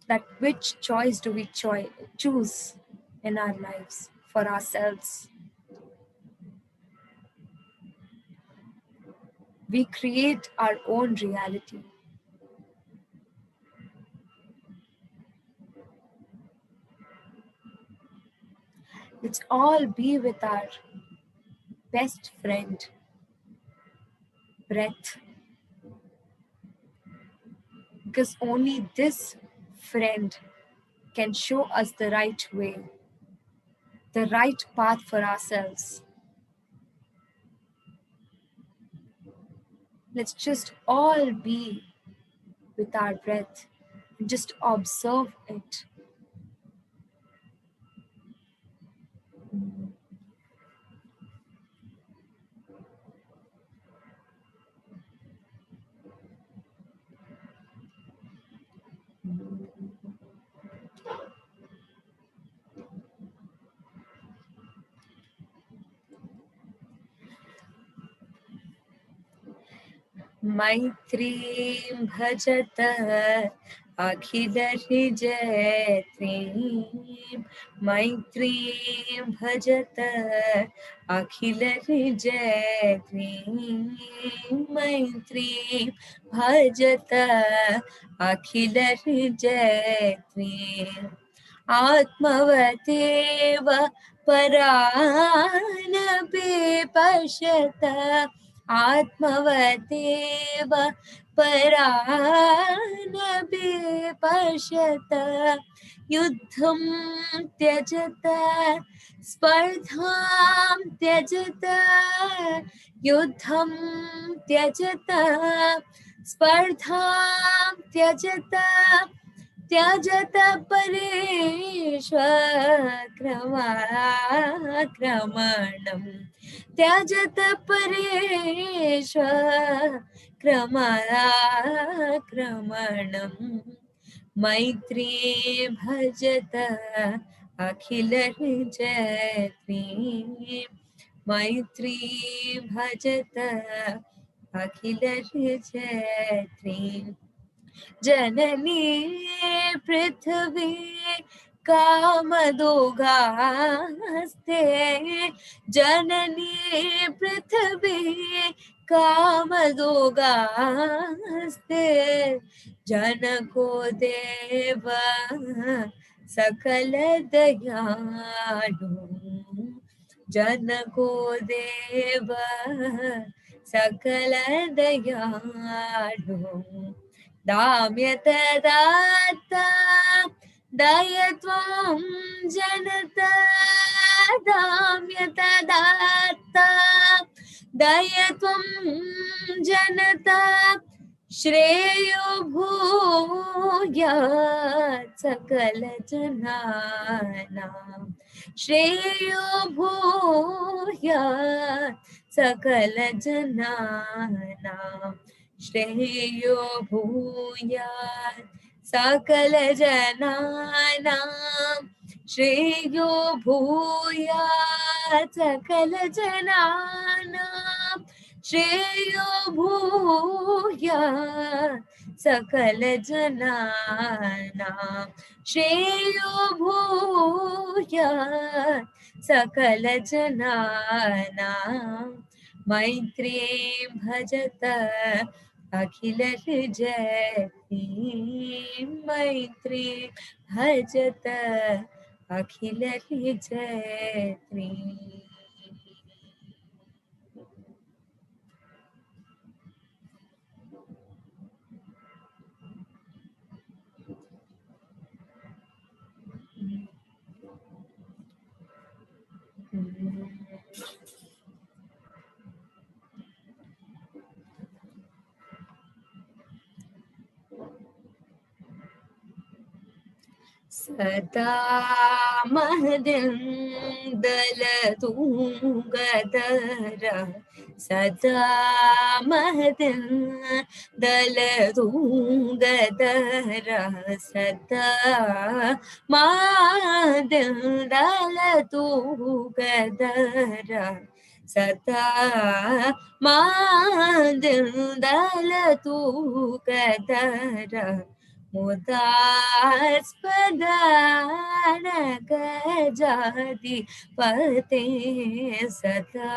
that which choice do we choose in our lives for ourselves. We create our own reality. Let's all be with our best friend, breath. Because only this friend can show us the right way, the right path for ourselves. Let's just all be with our breath and just observe it. मैत्रीं भजत अखिलहृजयत्रीं मैत्रीं भजत अखिलहृजयत्रीं मैत्रीं भजत अखिलहृजयत्रीं आत्मवतेव परानपि पश्यत आत्मवतेव परानपि पश्यत युद्धं त्यजत स्पर्धां त्यजत युद्धं त्यजत स्पर्धां त्यजत त्यजत परेष्वक्रमाक्रमणम् त्यजत परेष्वक्रमाक्रमणम् मैत्री भजत अखिलहृजयत्रीं मैत्री भजत अखिलहृजयत्रीं जननी पृथ्वी कामदोगास्ते जननी पृथ्वी कामदोगास्ते जनको देव सकल दयालु जनको देव सकल दयालु दाम्यत दाता दयत्वं जनता दाम्यत दाता दयत्वं जनता श्रेयो भूयात् सकल जनानां श्रेयो भूयात् सकल जनानां श्रेयो भूयात् सकल जनानां श्रेयो भूयात् सकल जनानां श्रेयो भूयात् सकल जनानां श्रेयो भूयात् सकल जनानां मैत्रीं भजत अखिलहृजयत्रीं मैत्रीं भजत अखिलहृजयत्रीं सदा महदिन्दलतुङ्गधर सदा महदिन्दलतुङ्गधर सदा महदिन्दलतुङ्गधर सदा महदिन्दलतुङ्गधर मुदास्पदानगजाति पते सदा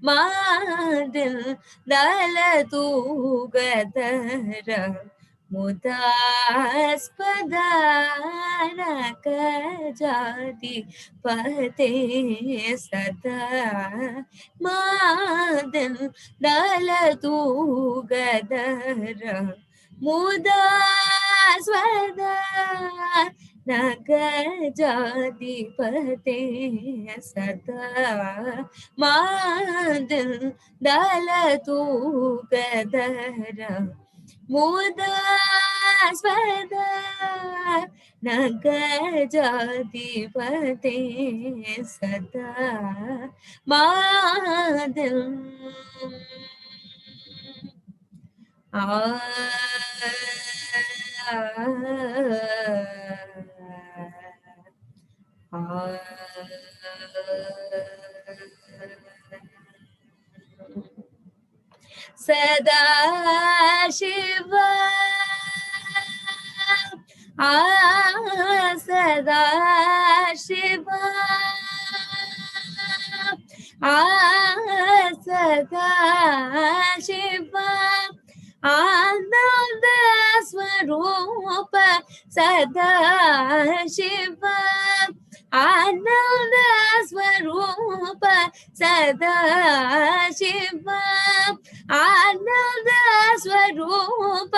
मादिल दलतु गदर मुदास्पदानगजाति पते सदा मादिल दलतु गदर मुदा स्वदा नगजाधिपते सदा मादिल दलतु गदर मुदा स्वदा नगजाधिपते सदा मादिल सदा शिव सदा शिव सदा शिव आनंद स्वरूप सदा शिव आनंद स्वरूप सदा शिव आनंद स्वरूप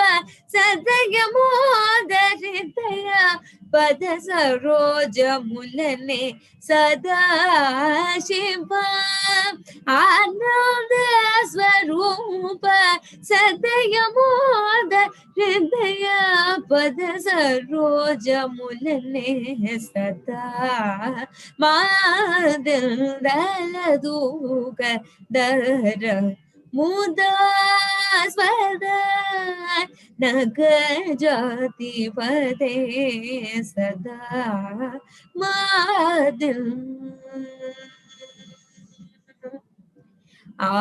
सदय मोदरितय पद सरोज मुलने सदा शिव आनंद स्वरूप सदय मोद हृदय पद सरोज मुलने सदा मादल दल दूक दर मुदा स्वदा नग जाति पदे सदा मादिल आ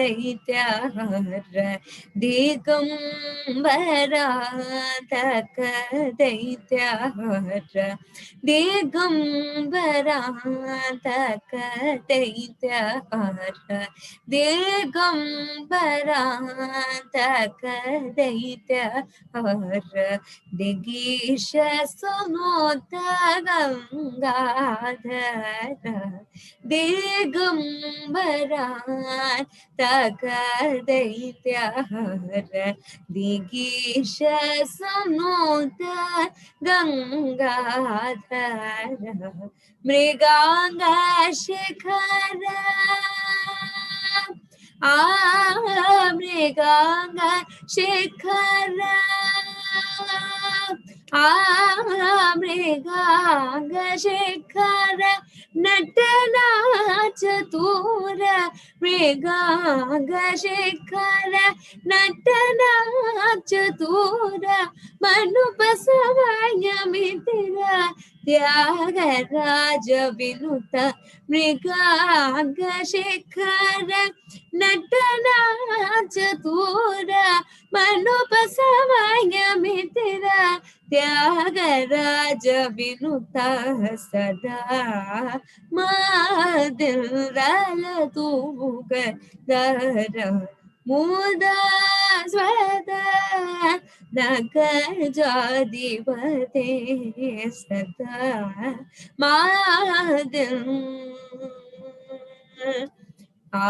दिगंबरांतकदैत्याहार दिगंबरांतकदैत्याहार दिगंबरांतकदैत्याहार दिगंबरांतकदैत्याहार दिगीश सुनोत्तरंगाधर दिगंबरान तकदैत्याहार दिगीश सनोतर गंगाधर मृगांग शिखर मृगांग शिखर मृगांग शिखर नटनाच चतुर मृगांग शिखर नटनाच चतुर मनुप समय मित्र त्यागराज विनुत मृगांग शिखर नटनाच चतुर मनुप समय मित्र त्यागराज विनुता सदा मादिल तूग दर मुदा स्वदा नग जादिपते सदा मादिल आ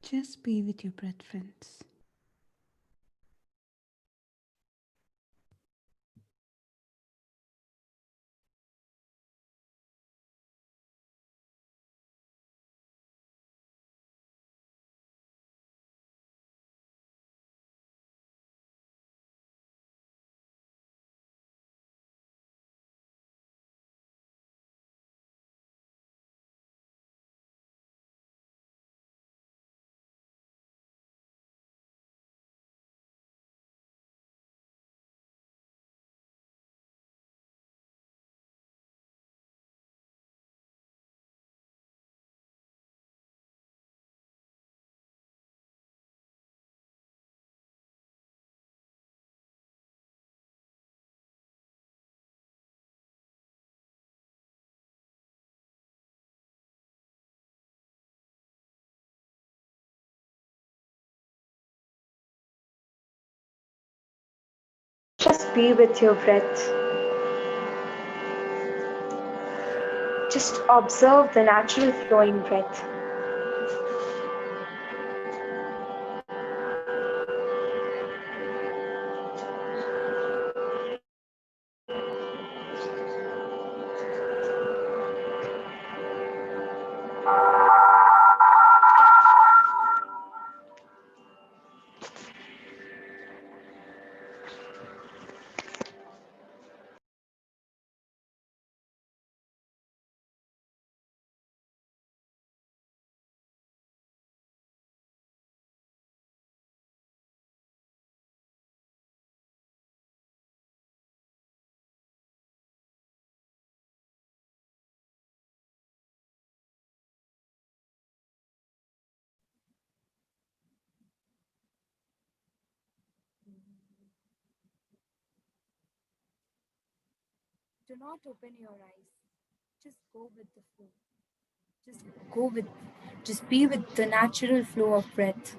Just be with your breath, friends. be with your breath. Just observe the natural flowing breath. Do not open your eyes. Just go with the flow. Just go with, just be with the natural flow of breath.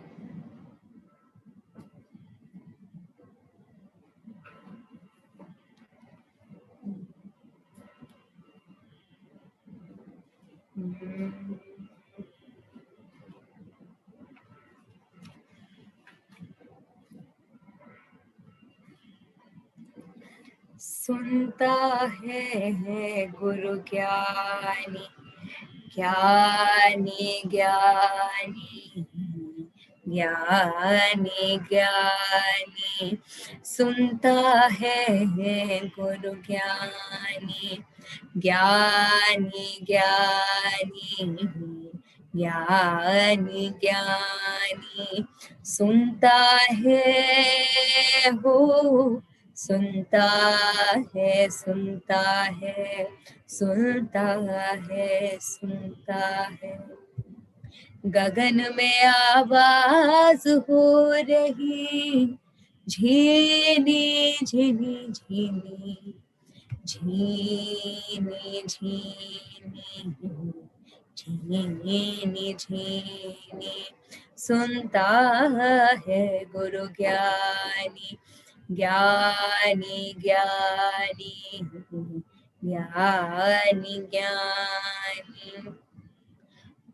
सुनता है गुरु ज्ञानी, ज्ञानी ज्ञानी, ज्ञानी ज्ञानी, सुनता है गुरु ज्ञानी, ज्ञानी ज्ञानी, ज्ञानी ज्ञानी, सुनता है हो, सुनता है, सुनता है, सुनता है, सुनता है। गगन में आवाज हो रही, झीनी झीनी झीनी, झीनी झीनी, झीनी झीनी, सुनता है गुरु ज्ञानी, ज्ञानी ज्ञानी, ज्ञानी ज्ञानी,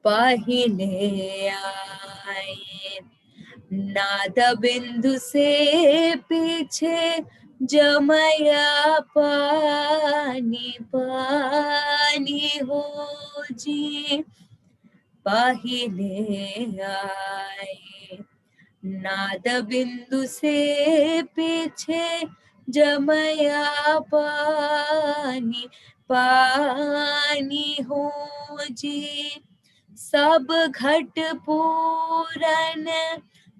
पहिले आए नाद बिंदु से पीछे जमया पानी, पानी हो जी, पहिले आए नाद बिंदु से पीछे जमया पानी, पानी हो जी, सब घट पूरन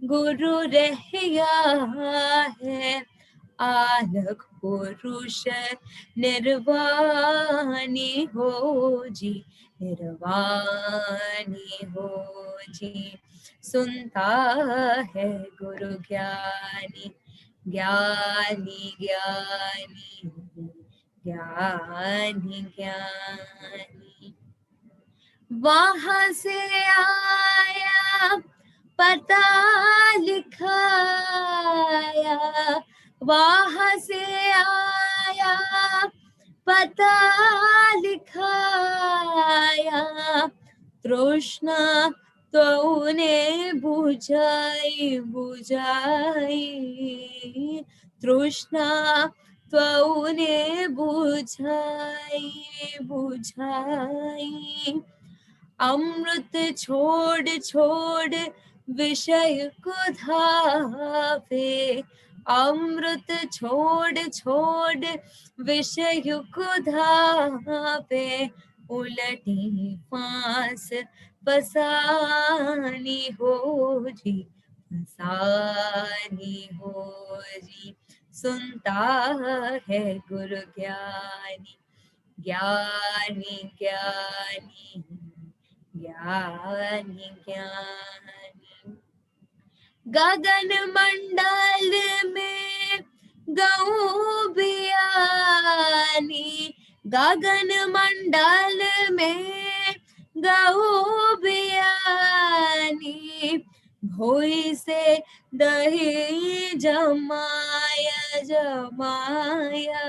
गुरु रहया है, आलख पुरुष निर्वाणी हो जी, निर्वाणी हो जी, सुनता है गुरु ज्ञानी, ज्ञानी ज्ञानी, ज्ञानी ज्ञानी, वहां से आया पता लिखाया, वहां से आया पता लिखाया, तृष्णा तूने बुझाई, बुझाई, तृष्णा तूने बुझाई, बुझाई, अमृत छोड़ छोड़ विषय को धावे, अमृत छोड़ छोड़ विषय को धावे, उलटी फांस फसानी हो जी, फसानी हो जी, सुनता है गुरु ज्ञानी, ज्ञानी ज्ञानी, ज्ञानी ज्ञानी, गगन मंडल में गऊ बियानी, गगन मंडल में गऊ बियानी, भोई से दही जमाया जमाया,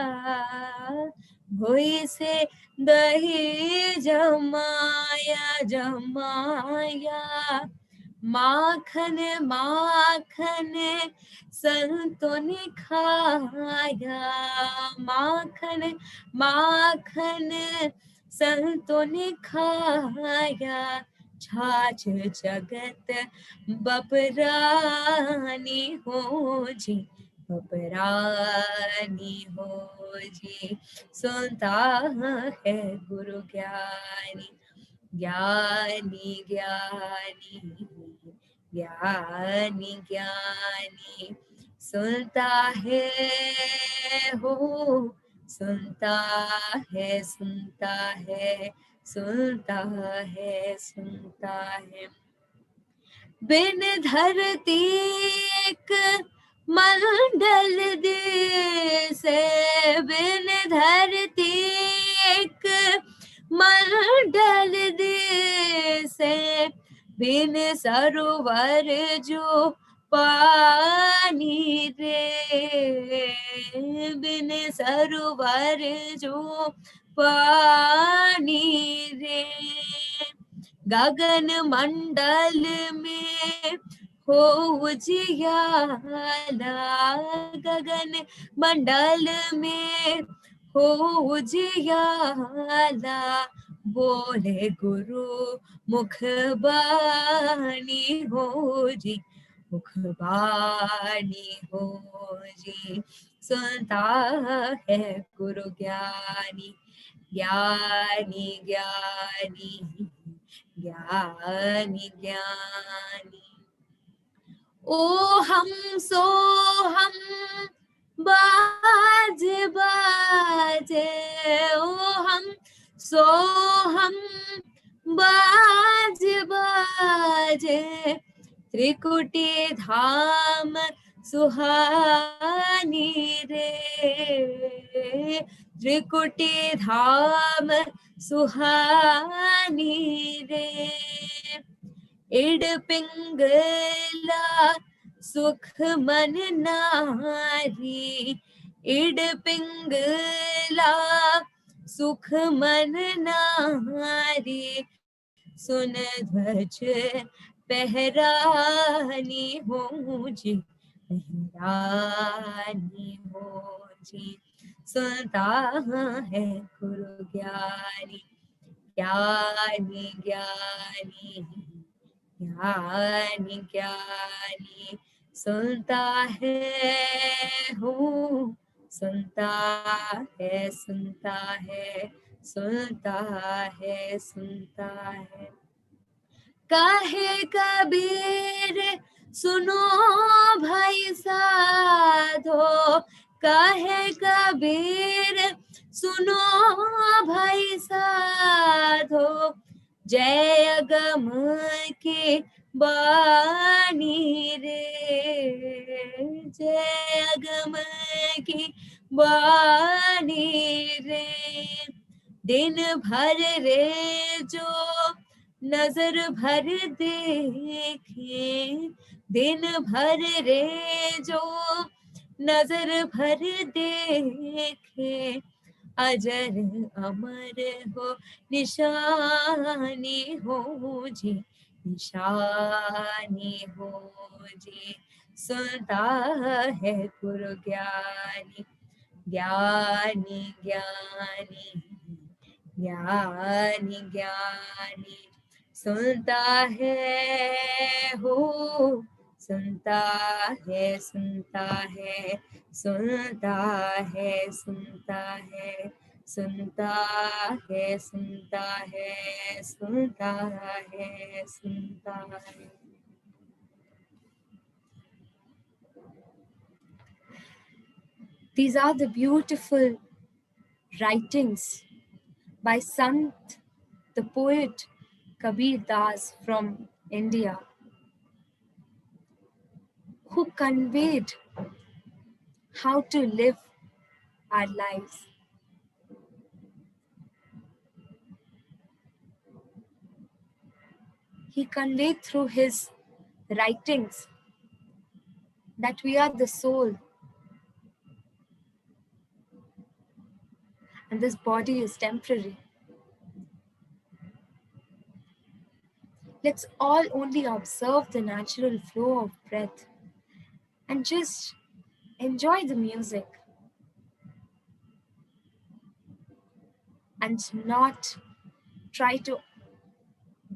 भोई से दही जमाया जमाया, माखन माखन संतों ने खाया, माखन माखन संतों ने खाया, छाछ जगत बपरानी हो जी, बपरानी हो जी, सुनता है गुरु ज्ञानी, ज्ञानी ज्ञानी ज्ञानी ज्ञानी, सुनता है हो, सुनता है सुनता है सुनता है सुनता है। बिन धरती एक मंडल दिसे, बिन धरती एक मंडल दिसे, बिन सरोवर जो पानी रे, बिन सरोवर जो पानी रे, गगन मंडल में हो उजियाला, गगन मंडल में हो उजियाला, बोले गुरु मुख बानी हो जी, मुख बानी हो जी, सुनता है गुरु ज्ञानी, ज्ञानी ज्ञानी ज्ञानी ज्ञानी। ओ हम सो हम बाज बाजे, ओ हम सो हम बाज बाजे, त्रिकुटी धाम सुहानी रे, त्रिकुटी धाम सुहानी रे, इड पिंगला सुख मन नारी, इड पिंगला सुख मन नारी, सुन ध्वज पहरानी हो जी, पहरानी हो जी, सुनता है गुरु ज्ञानी, ज्ञानी ज्ञानी ज्ञानी ज्ञानी, सुनता है हो, सुनता है सुनता है सुनता है सुनता है। कहे कबीर सुनो भाई साधो, कहे कबीर सुनो भाई साधो, जय अगम की बानी रे, जय अगम की बानी रे, दिन भर रे जो नजर भर देखे, दिन भर रे जो नजर भर देखे, अजर अमर हो निशानी हो जी, निशानी हो जी, सुनता है गुरु ज्ञानी, ज्ञानी ज्ञानी ज्ञानी ज्ञानी, सुनता है हो, सुनता है सुनता है सुनता है सुनता है सुनता है सुनता है सुनता है सुनता है। These are the beautiful writings by Sant, the poet Kabir Das from India, who conveyed how to live our lives. He conveyed through his writings that we are the soul and this body is temporary. Let's all only observe the natural flow of breath and just enjoy the music and not try to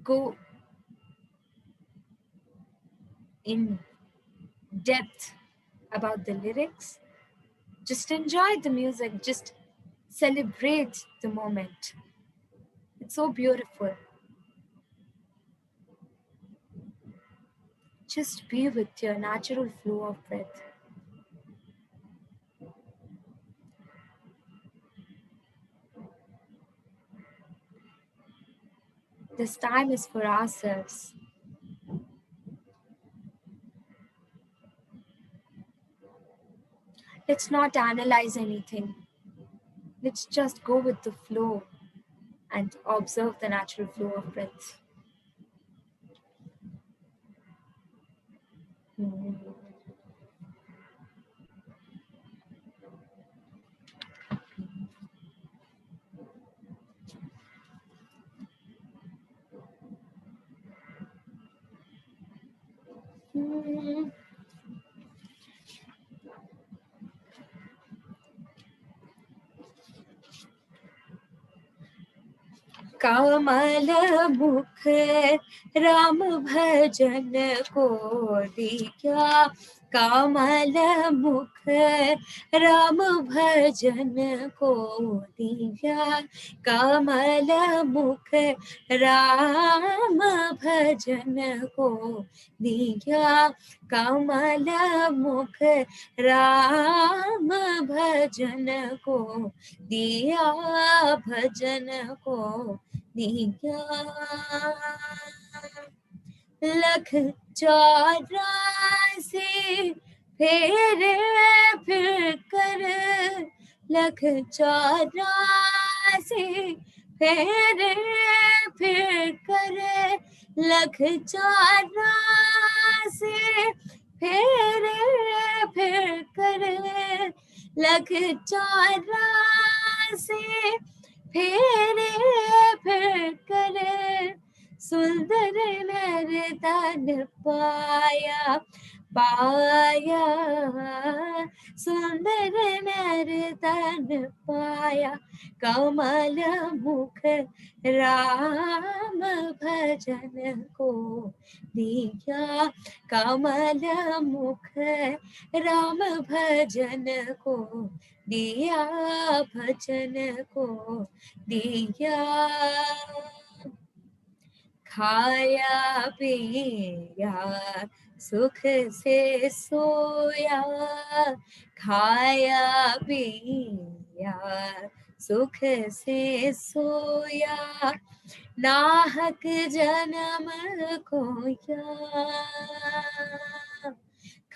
go in depth about the lyrics. Just enjoy the music, just celebrate the moment. It's so beautiful. Just be with your natural flow of breath. This time is for ourselves. Let's not analyze anything. Let's just go with the flow and observe the natural flow of breath. कमल मुख राम भजन को दिया, कमल मुख राम भजन को दिया, कमल मुख राम भजन को दिया, कमल मुख राम भजन को दिया, भजन को दिया। लख 84 फेरे फिर कर, लख 84 फेरे फिर कर, लख 84 फेरे फिर कर, लख 84 फेरे फिर कर, सुंदर नर तन पाया, पाया, सुंदर नर तन पाया, कमल मुख राम भजन को दिया, कमल मुख राम भजन को दिया, भजन को दिया। खाया पिया सुख से सोया, खाया पिया सुख से सोया, नाहक जन्म खोया,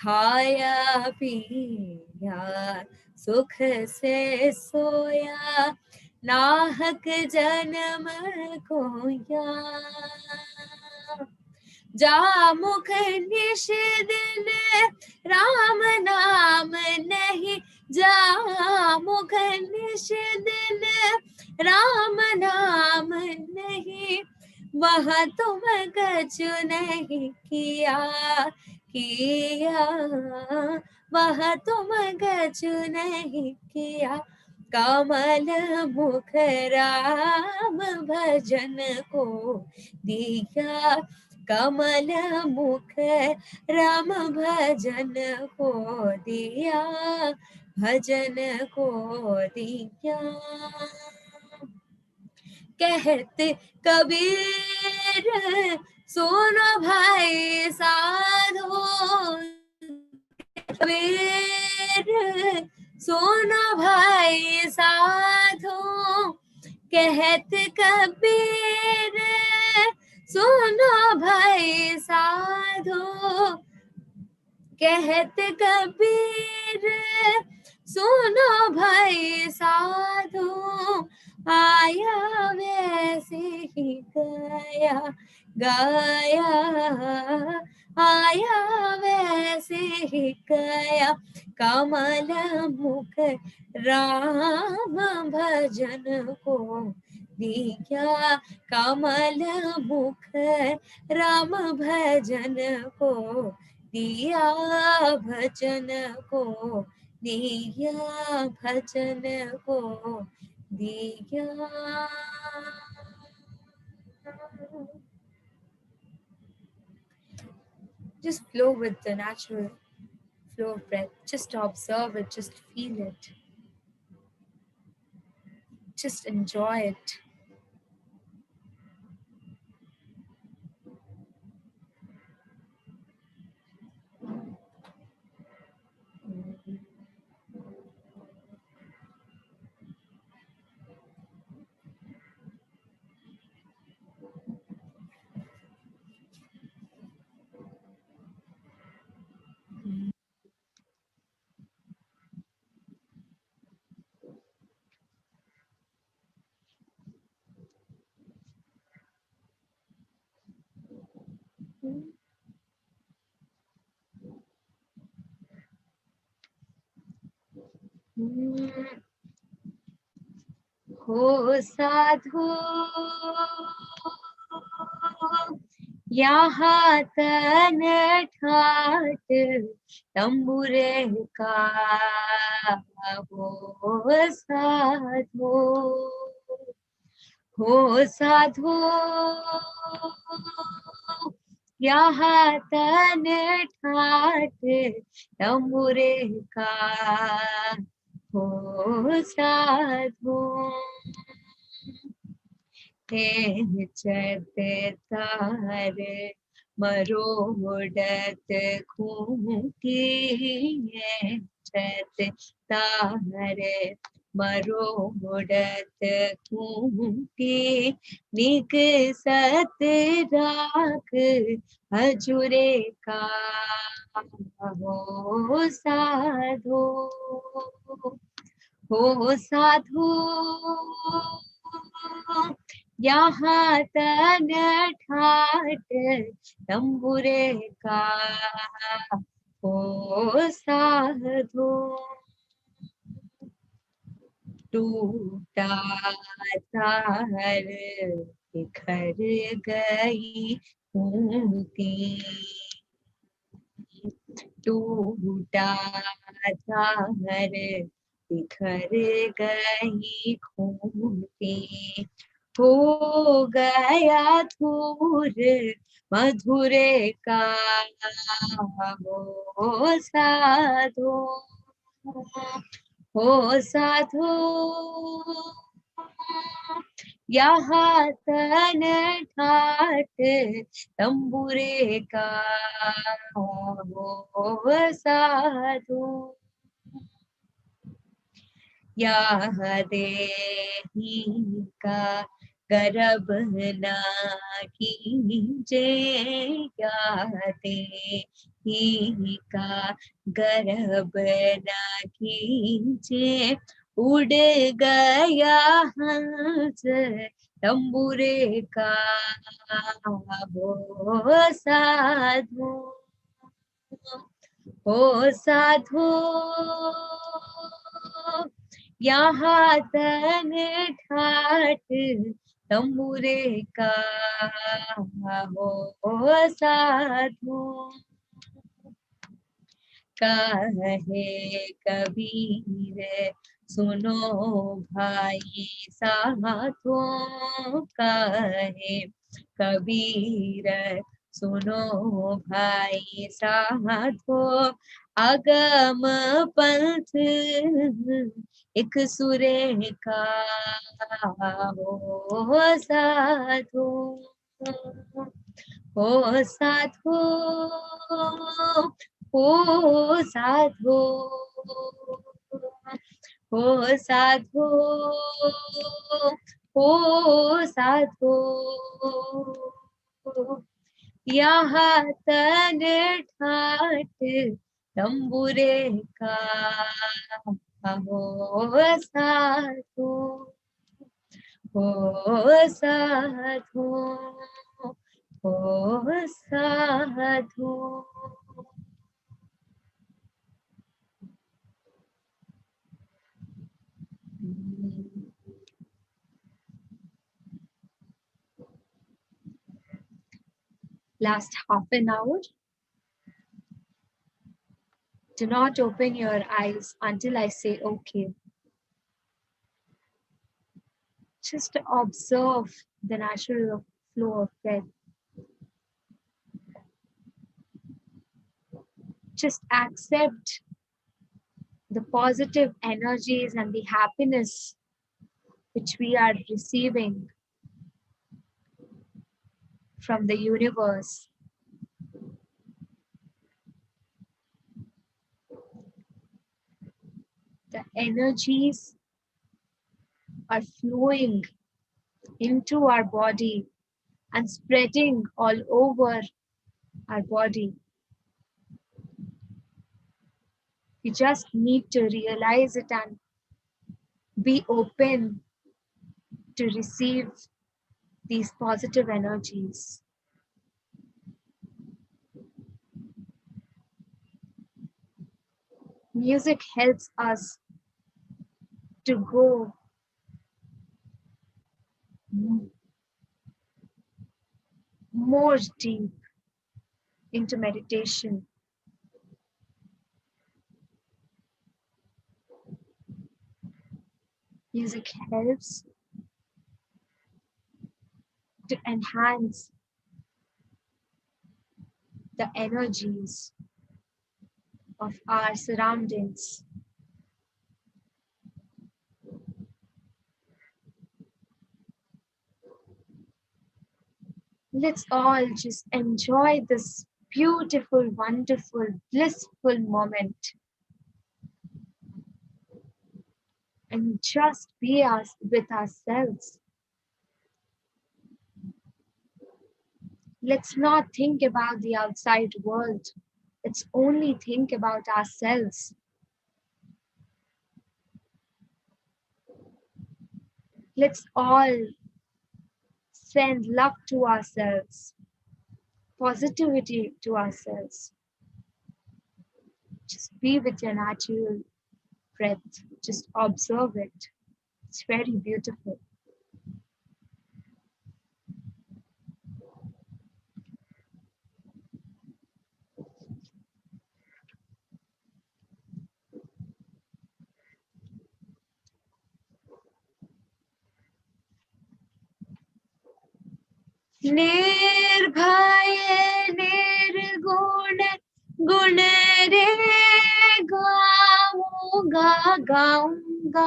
खाया पिया सुख से सोया, नाहक जन्म खोया। जा मुख निश दिन राम नाम नहीं, जा मुख निश दिन राम नाम नहीं, वह तुम कछु नहीं किया, किया, वह तुम कछु नहीं किया, कमल मुख राम भजन को दिया, कमल मुख राम भजन को दिया, भजन को दिया। कहते कबीर सुनो भाई साधो, कबीर सुनो भाई साधो, कहते कबीर सुनो भाई साधो, कहते कबीर सुनो भाई साधो, आया वैसे ही गाया, गाया, आया वैसे ही गया, कमल मुख राम भजन को दिया, कमल मुख राम भजन को दिया, भजन को दिया, भजन को दिया. Just flow with the natural flow of breath. Just observe it, just feel it, just enjoy it. हो साधु यहाँ तन ठाट तंबुरे का, हो साधु, हो साधु यहाँ तन ठाट तंबुरे का, हो साधु. हे चैत तार मरोड़त खूंटी, हे चैत तार मरोड़त खूंटी, निक सत राख हजुरे का, हो साधु, हो साधु यहाँ तन ठाट तंबुरे का, हो साधु. टूटा तार बिखर गई खूंटी, टूटा तार बिखर गई खूंटी, हो गया धूर मधुरे का, हो साधु, हो साधु यहाँ तन ठाट तंबुरे का, हो साधु. यह देही का गर्भ न कीजे, यह देही का गर्भ न कीजे, उड़ गया हंस तंबुरे का, हो साधु, हो साधु यहाँ तन ठाट तंबुरे का, हो साधु. कहे कबीर सुनो भाई साधो, कहे कबीर सुनो भाई साधो, अगम पंथ एक सुरे का, हो साधु, हो साधु, हो साधु, हो साधु, हो साधु यहाँ तन ठाट तंबुरे का, हो साधु, हो साधु, Oh sadhu. Last half an hour. Do not open your eyes until I say okay. Just observe the natural flow of breath. Just accept the positive energies and the happiness which we are receiving from the universe. The energies are flowing into our body and spreading all over our body. We just need to realize it and be open to receive these positive energies. Music helps us to go more deep into meditation. Music helps to enhance the energies of our surroundings. Let's all just enjoy this beautiful, wonderful, blissful moment and just be us with ourselves. Let's not think about the outside world. Let's only think about ourselves. Let's all send love to ourselves, positivity to ourselves. Just be with your natural breath. Just observe it. It's very beautiful. निर्भय निर्गुण गुण रे गाऊंगा गाऊंगा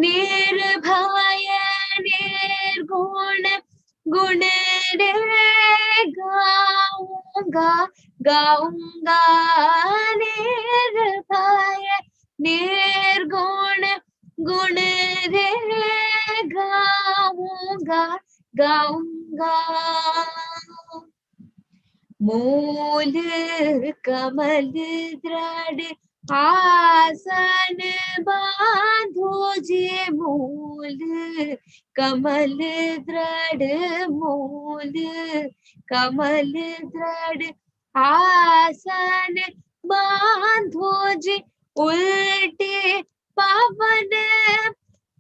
निर्भय निर्गुण गुण रे गाऊंगा गाऊंगा निर्भय निर्गुण गुण रे गाऊंगा गाऊंगा मूल कमल दृढ़ आसन बांधो जे मूल कमल दृढ़ मूल कमल दृढ़ आसन बांधो जे उल्टे पवन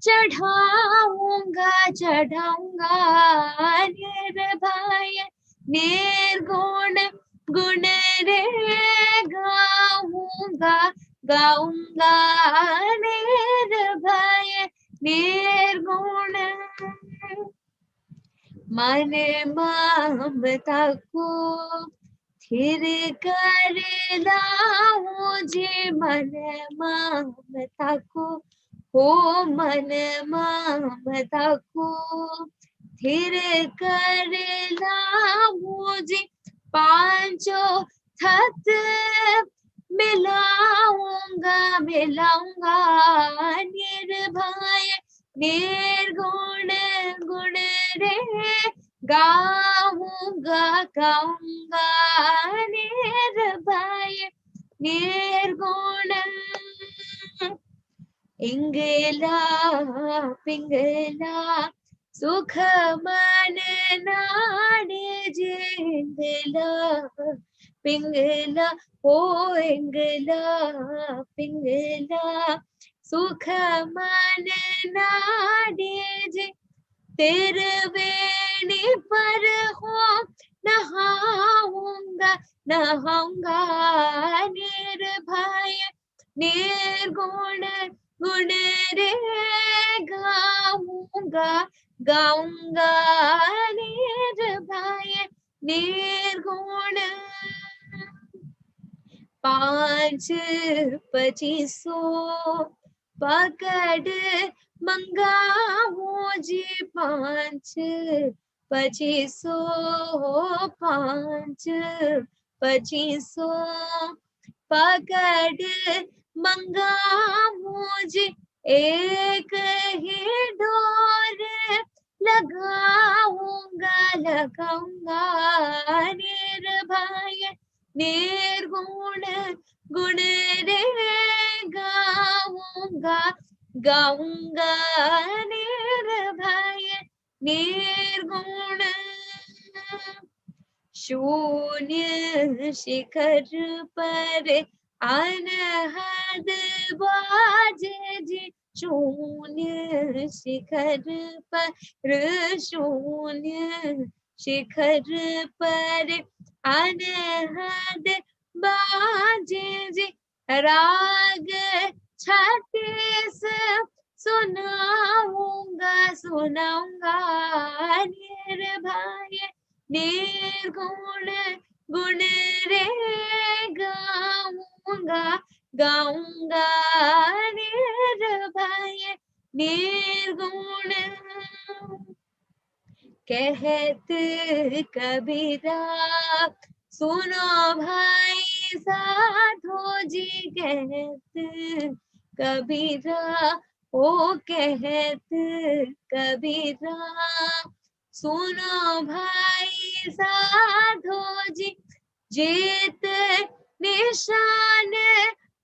चढ़ाऊंगा चढ़ाऊंगा निर्भय निर्गुण गुण रे गाऊंगा गाऊंगा निर्भय निर्गुण मन ममता को थिर कर लाऊं जे मन ममता को हो मन ममता को थिर कर लाऊं जे पांचों थत मिलाऊंगा मिलाऊंगा निर्भय निर्गुण गुण रे गाऊंगा गाऊंगा निर्भय निर्गुण इंगला पिंगला सुख मन नाड़े जिंगला पिंगला ओ इंगला पिंगला सुख मन नाड़े जे तेरे वेणी पर हो नहाऊंगा नहाऊंगा निर्भय निर्गुण गुण रे गाऊंगा गाऊंगा निर्भय निर्गुण 5 2500 पकड़ मंगाऊं जी 5 2500 5 2500 पकड़ मंगाऊं जी एक ही डोर लगाऊंगा लगाऊंगा निर्भय निर्गुण गुण रे गाऊंगा गाऊंगा निर्भय निर्गुण शून्य शिखर पर अनहद बाजे जी शून्य शिखर पर शून्य शिखर पर अनहद बाजे जी राग 36 सुनाऊंगा सुनाऊंगा निर्भय निर्गुण गुण रे गाऊंगा गाऊंगा निर्भय निर्गुण कहत कबीरा सुनो भाई साधो जी कहत कबीरा ओ कहत कबीरा सुनो भाई साधो जी जीत निशान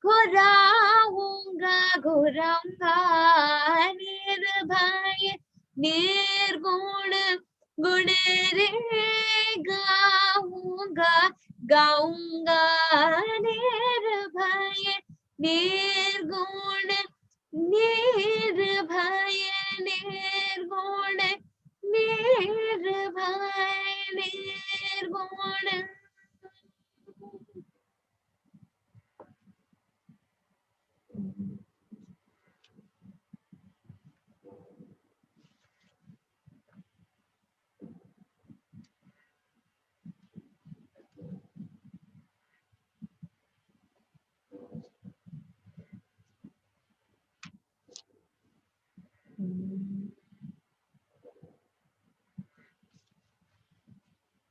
घुराऊंगा घुराऊंगा निर्भय निर्गुण गुण रे गाऊंगा गाऊंगा निर्भय निर्गुण निर्भय निर्गुण निर्भय निर्गुण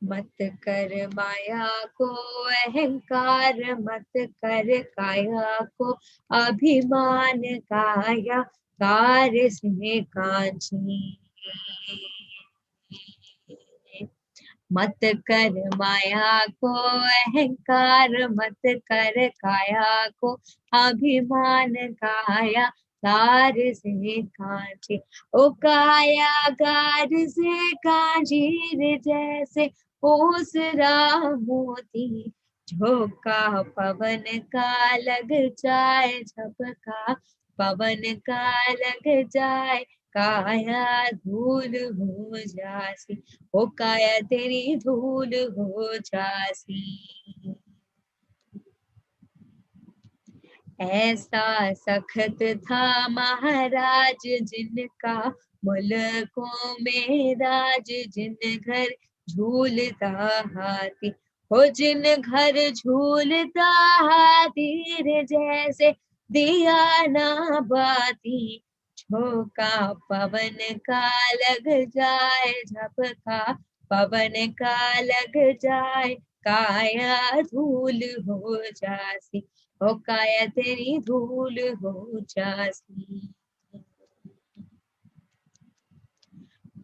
मत कर माया को अहंकार मत कर काया को अभिमान काया कार्य से कांची मत कर माया को अहंकार मत कर काया को अभिमान काया गार से कांची ओ काया गार से कांजीर जैसे ओसरा मोती झोंका पवन का लग जाए झपका पवन का लग जाए काया धूल हो जासी ओ काया तेरी धूल हो जासी ऐसा सख्त था महाराज जिनका मुल्कों में राज जिन घर झूलता हाथी हो जिन घर झूलता हाथी रे जैसे दिया ना बाती झोंका पवन का लग जाए झपका पवन का लग जाए काया धूल हो जासी ओ काया तेरी धूल हो जासी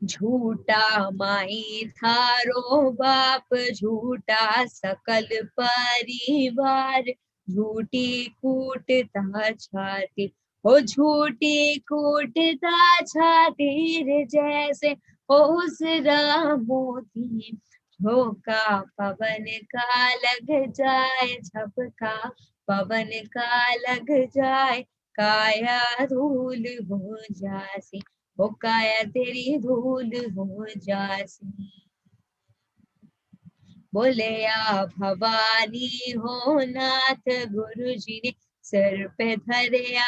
झूठा माई थारो बाप झूठा सकल परिवार झूठी कूटता छाती ओ झूठी कूटता छातीर जैसे ओसरा मोती, झोंका पवन का लग जाए, झपका पवन का लग जाए, काया धूल हो जासी, ओ काया तेरी धूल हो जासी। बोले या भवानी हो नाथ, गुरु जी ने सर पे धरया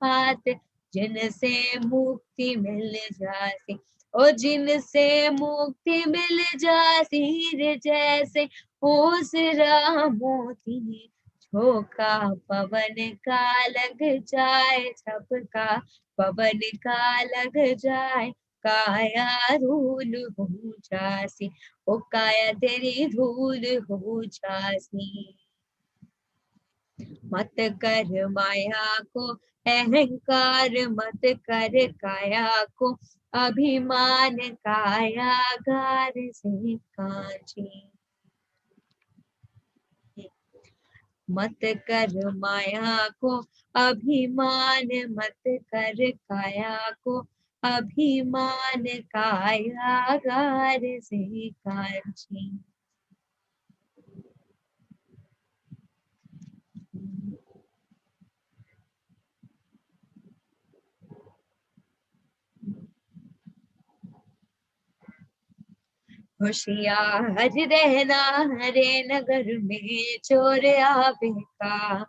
हाथ, जिनसे मुक्ति मिल जाती, ओ जिनसे मुक्ति मिल जाती रे, जैसे ओसरा मोती, झोंका पवन का लग जाए, झपका पवन का लग जाए, काया धूल हो जासी, ओ काया तेरी धूल हो जासी। मत कर माया को अहंकार, मत कर काया को अभिमान, काया गार से कांची। मत कर माया को अभिमान, मत कर काया को अभिमान, काया गार से कांची। होशियार रहना हरे नगर में चोर आवे का,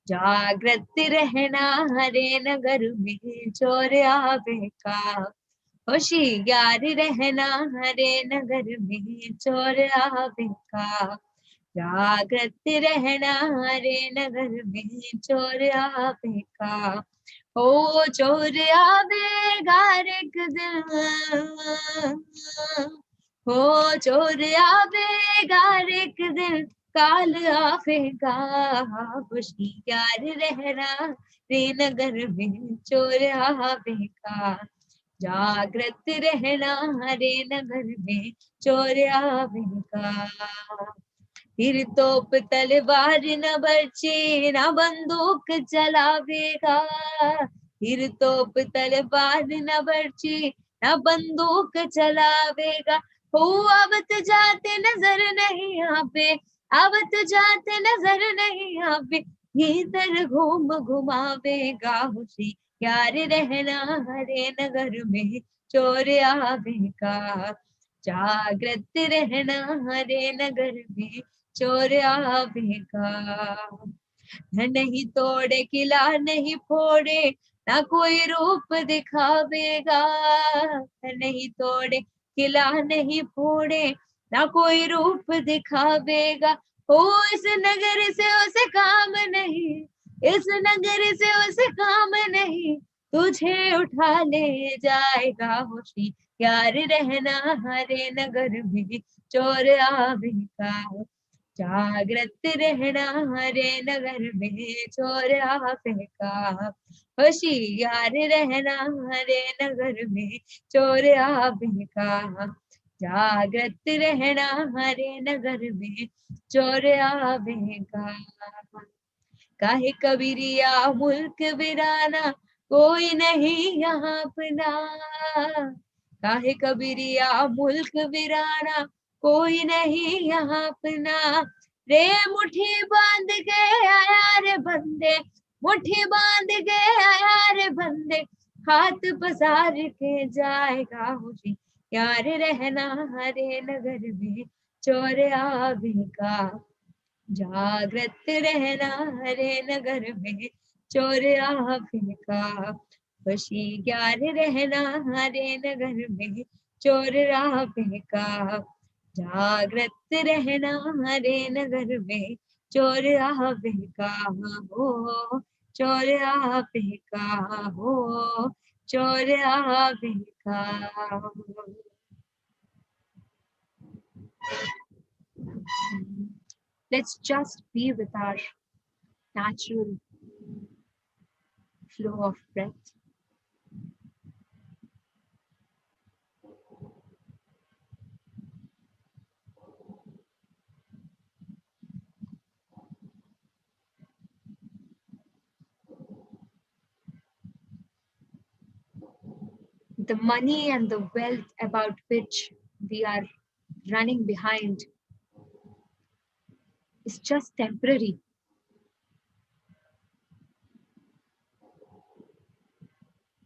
जागृत रहना हरे नगर में चोर आवे का, होशियार रहना हरे नगर में चोर आवे का, जागृत रहना हरे नगर में चोर आवे का, ओ चोर आवेगा एक दिन, हो चोर आवेगा एक दिन, काल आवेगा, होशियार रहना रे नगर में चोर आवेगा, जागृत रहना रे नगर में चोर आवेगा। फिर तोप तलवार न बरछी न बंदूक चलावेगा, फिर तोप तलवार न बरछी न बंदूक चलावेगा, हो आवत जाते नजर नहीं आवे, आवत जाते नजर नहीं आवे, भीतर घूम घुमावेगा, होशियार रहना हरे नगर में चोर आवेगा, जागृत रहना हरे नगर में चोर आवेगा। नहीं तोड़े किला नहीं फोड़े, ना कोई रूप दिखावेगा, नहीं तोड़े किला नहीं फोड़े, ना कोई रूप दिखावेगा, हो इस नगर से उसे काम नहीं, इस नगर से उसे काम नहीं, तुझे उठा ले जाएगा, होशियार रहना हरे नगर में चोर आवेगा, जागृत रहना हरे नगर में चोर आवेगा, होशियार रहना हरे नगर में चोर आवेगा, जागृत रहना हरे नगर में चोर आवेगा। काहे कबीरिया मुल्क वीराना, कोई नहीं यहाँ अपना, काहे कबीरिया मुल्क वीराना, कोई नहीं यहाँ अपना, रे मुट्ठी बांध के आया रे बंदे, मुट्ठी बांध के आया रे बंदे, हाथ पसार के जाएगा, होशियार रहना हरे नगर में चोर आवेगा, जागृत रहना हरे नगर में चोर आवेगा, होशियार रहना हरे नगर में चोर आवेगा, जागृत रहना हरे नगर में चोर आवेगा, हो चोर आवेगा, हो चोर आवेगा। Let's just be with our natural flow of breath. The money and the wealth about which we are running behind is just temporary.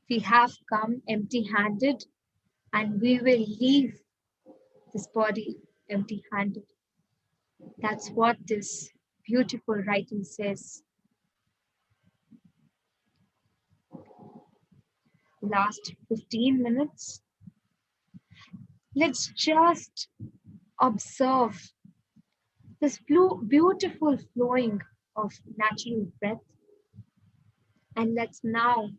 We have come empty-handed and we will leave this body empty-handed. That's what this beautiful writing says. Last 15 minutes, let's just observe this beautiful flowing of natural breath. And let's now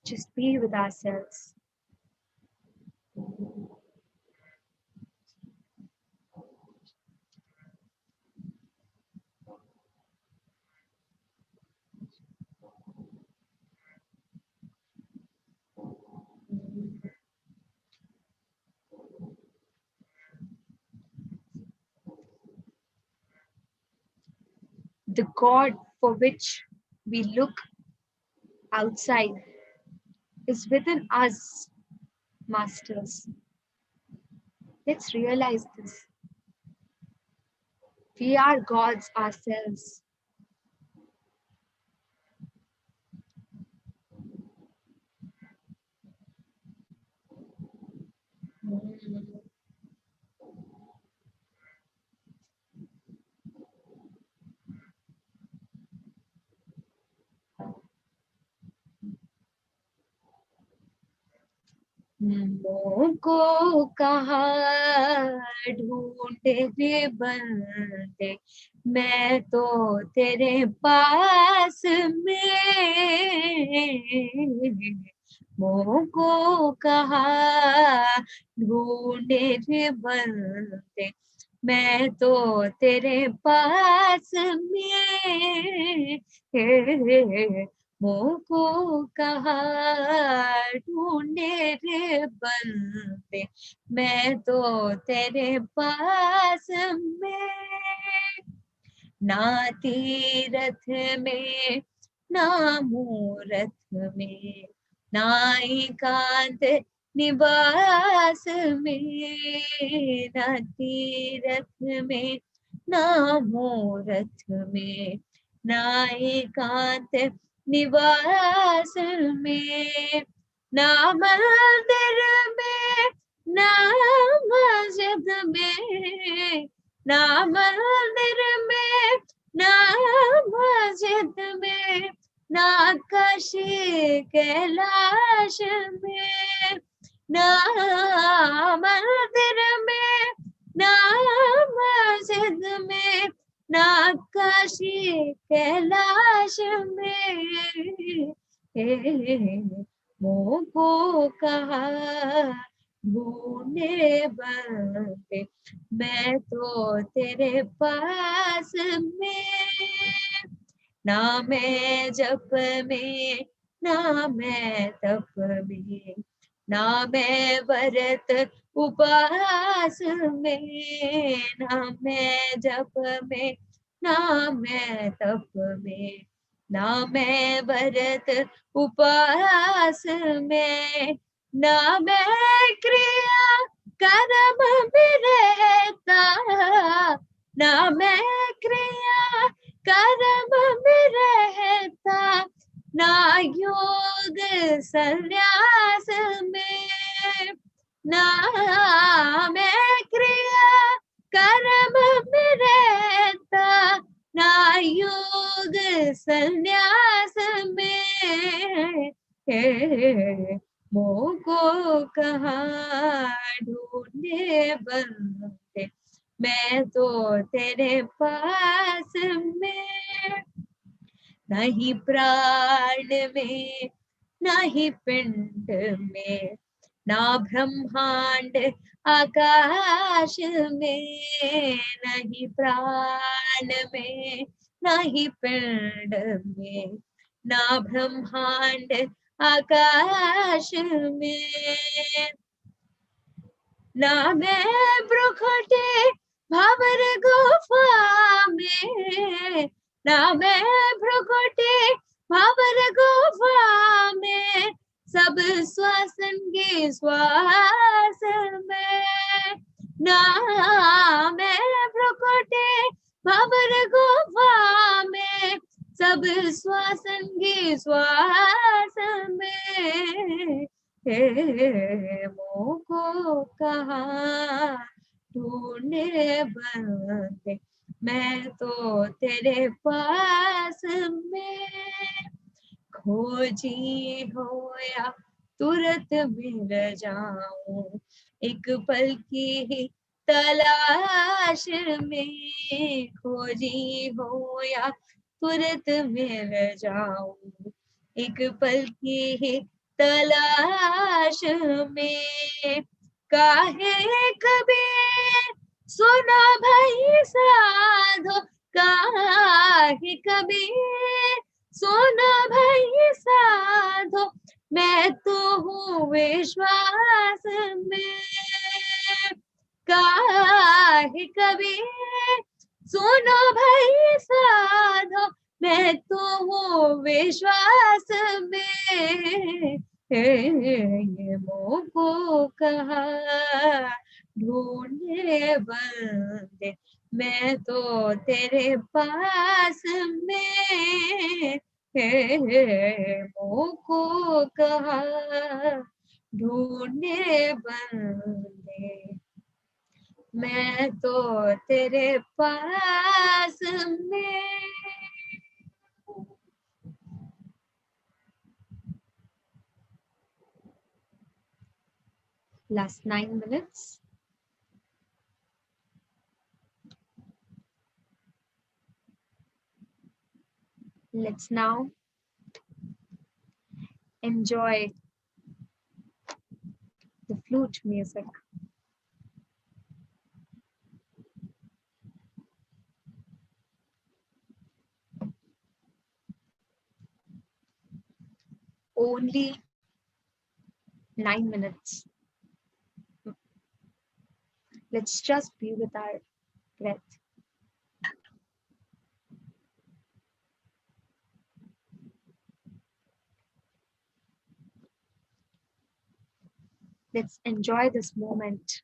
just be with ourselves. The God for which we look outside is within us, masters. Let's realize this. We are gods ourselves. को कहाँ ढूंढे रे बंदे, मैं तो तेरे पास में। को कहाँ ढूंढे रे बंदे, मैं तो तेरे पास में। को कहाँ ढूंढे रे बंदे, मैं तो तेरे पास में। ना तीरथ में ना मूरत में, ना एकांत निवास में। ना तीरथ में ना मूरत में, ना एकांत निवास में। ना मंदिर में ना मस्जिद में, ना मंदिर में ना मस्जिद में, ना काशी कैलाश में। ना मंदिर में ना मस्जिद में, ना काशी कैलाश में। को कहाँ ढूंढे बंदे, मैं तो तेरे पास में। ना मैं जप में ना मैं तप में, ना मैं व्रत उपवास में। ना मैं जप में ना मैं तप में, ना मैं व्रत उपवास में। ना मैं क्रिया कर्म में रहता, ना मैं क्रिया कर्म में रहता, ना योग संन्यास में। ना मैं क्रिया कर्म में रहता, ना योग संन्यास में। को कहाँ ढूंढे बंदे, मैं तो तेरे पास में। नहीं प्राण में नहीं पिंड में, ना ब्रह्मांड आकाश में। नहीं प्राण में नहीं पिंड में, ना ब्रह्मांड आकाश में। ना मैं भ्रुकुटी भंवर गुफा में, ना मैं भ्रुकुटी भंवर गुफा में, सब श्वसन के श्वास में, ना मैं भ्रुकुटी भंवर गुफा में, सब श्वसन के श्वास में, हे मोको कहाँ ढूंढे बंदे, मैं तो तेरे पास में, खोजी हो या तुरंत मिल जाऊं, एक पल की ही तलाश में, खोजी हो या तुरंत मिल जाऊं, एक पल की ही तलाश में, काहे कभी सुना भाई साधो, काहे कभी सुना भाई साधो, मैं तो हूँ विश्वास में, काहे कभी सुनो भाई साधो, मैं तो हूँ विश्वास में, ये मोको कहा ढूंढे बंदे, मैं तो तेरे पास में, मोको कहा ढूंढे बंदे, मैं तो तेरे पास में. Last 9 minutes. Let's now enjoy the flute music. Only 9 minutes. Let's just be with our breath. Let's enjoy this moment.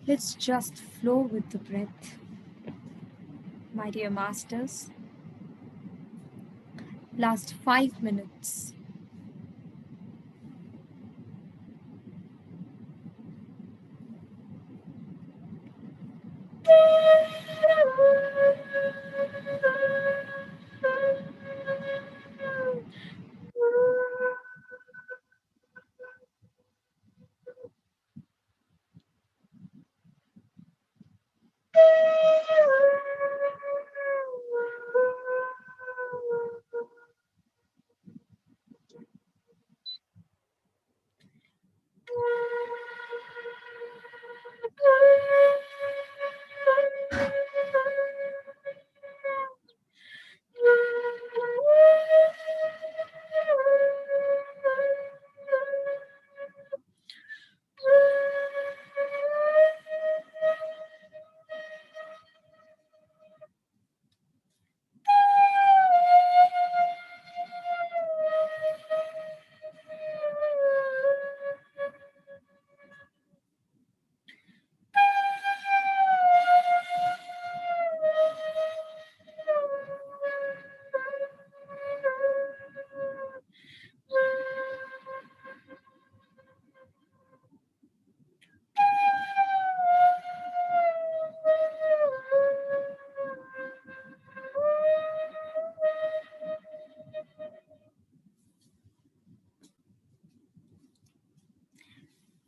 Let's just flow with the breath. My dear masters, last 5 minutes.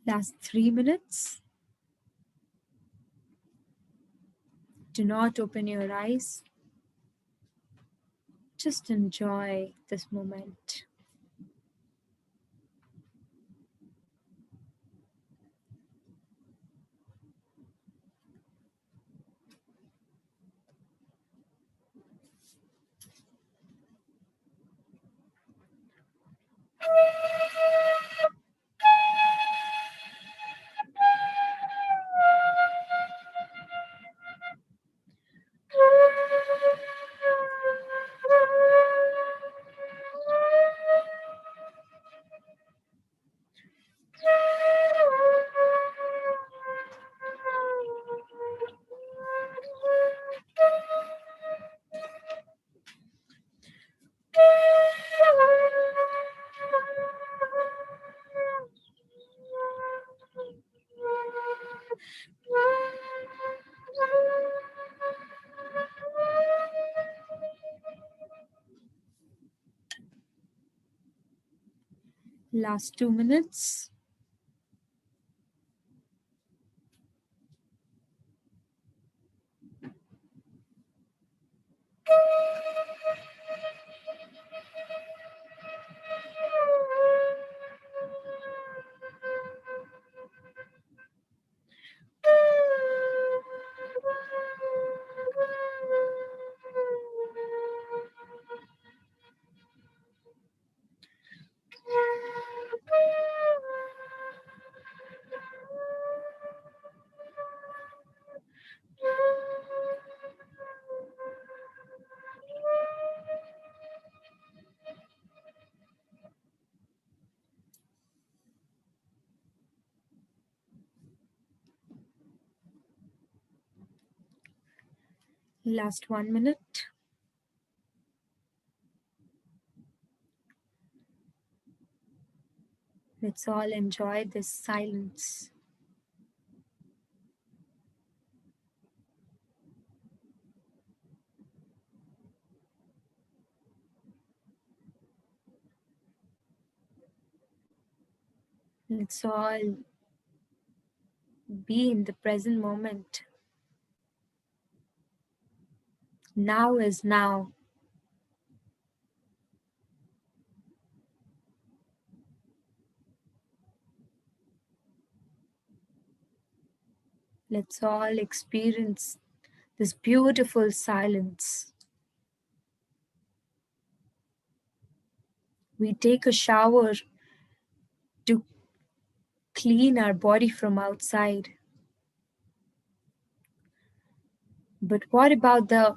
Last 3 minutes. Do not open your eyes. Just enjoy this moment. Last 2 minutes. Last 1 minute. Let's all enjoy this silence. Let's all be in the present moment. Now is now. Let's all experience this beautiful silence. We take a shower to clean our body from outside. But what about the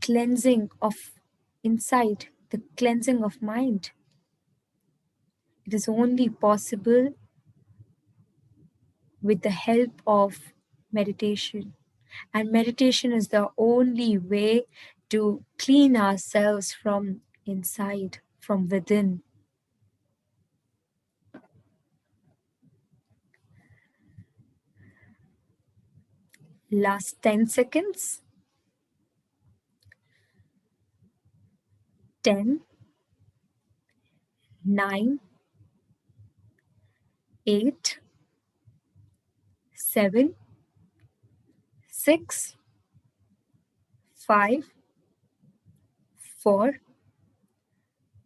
cleansing of inside, the cleansing of mind? It is only possible with the help of meditation. And meditation is the only way to clean ourselves from inside, from within. Last 10 seconds. 10, 9, 8, 7, 6, 5, 4,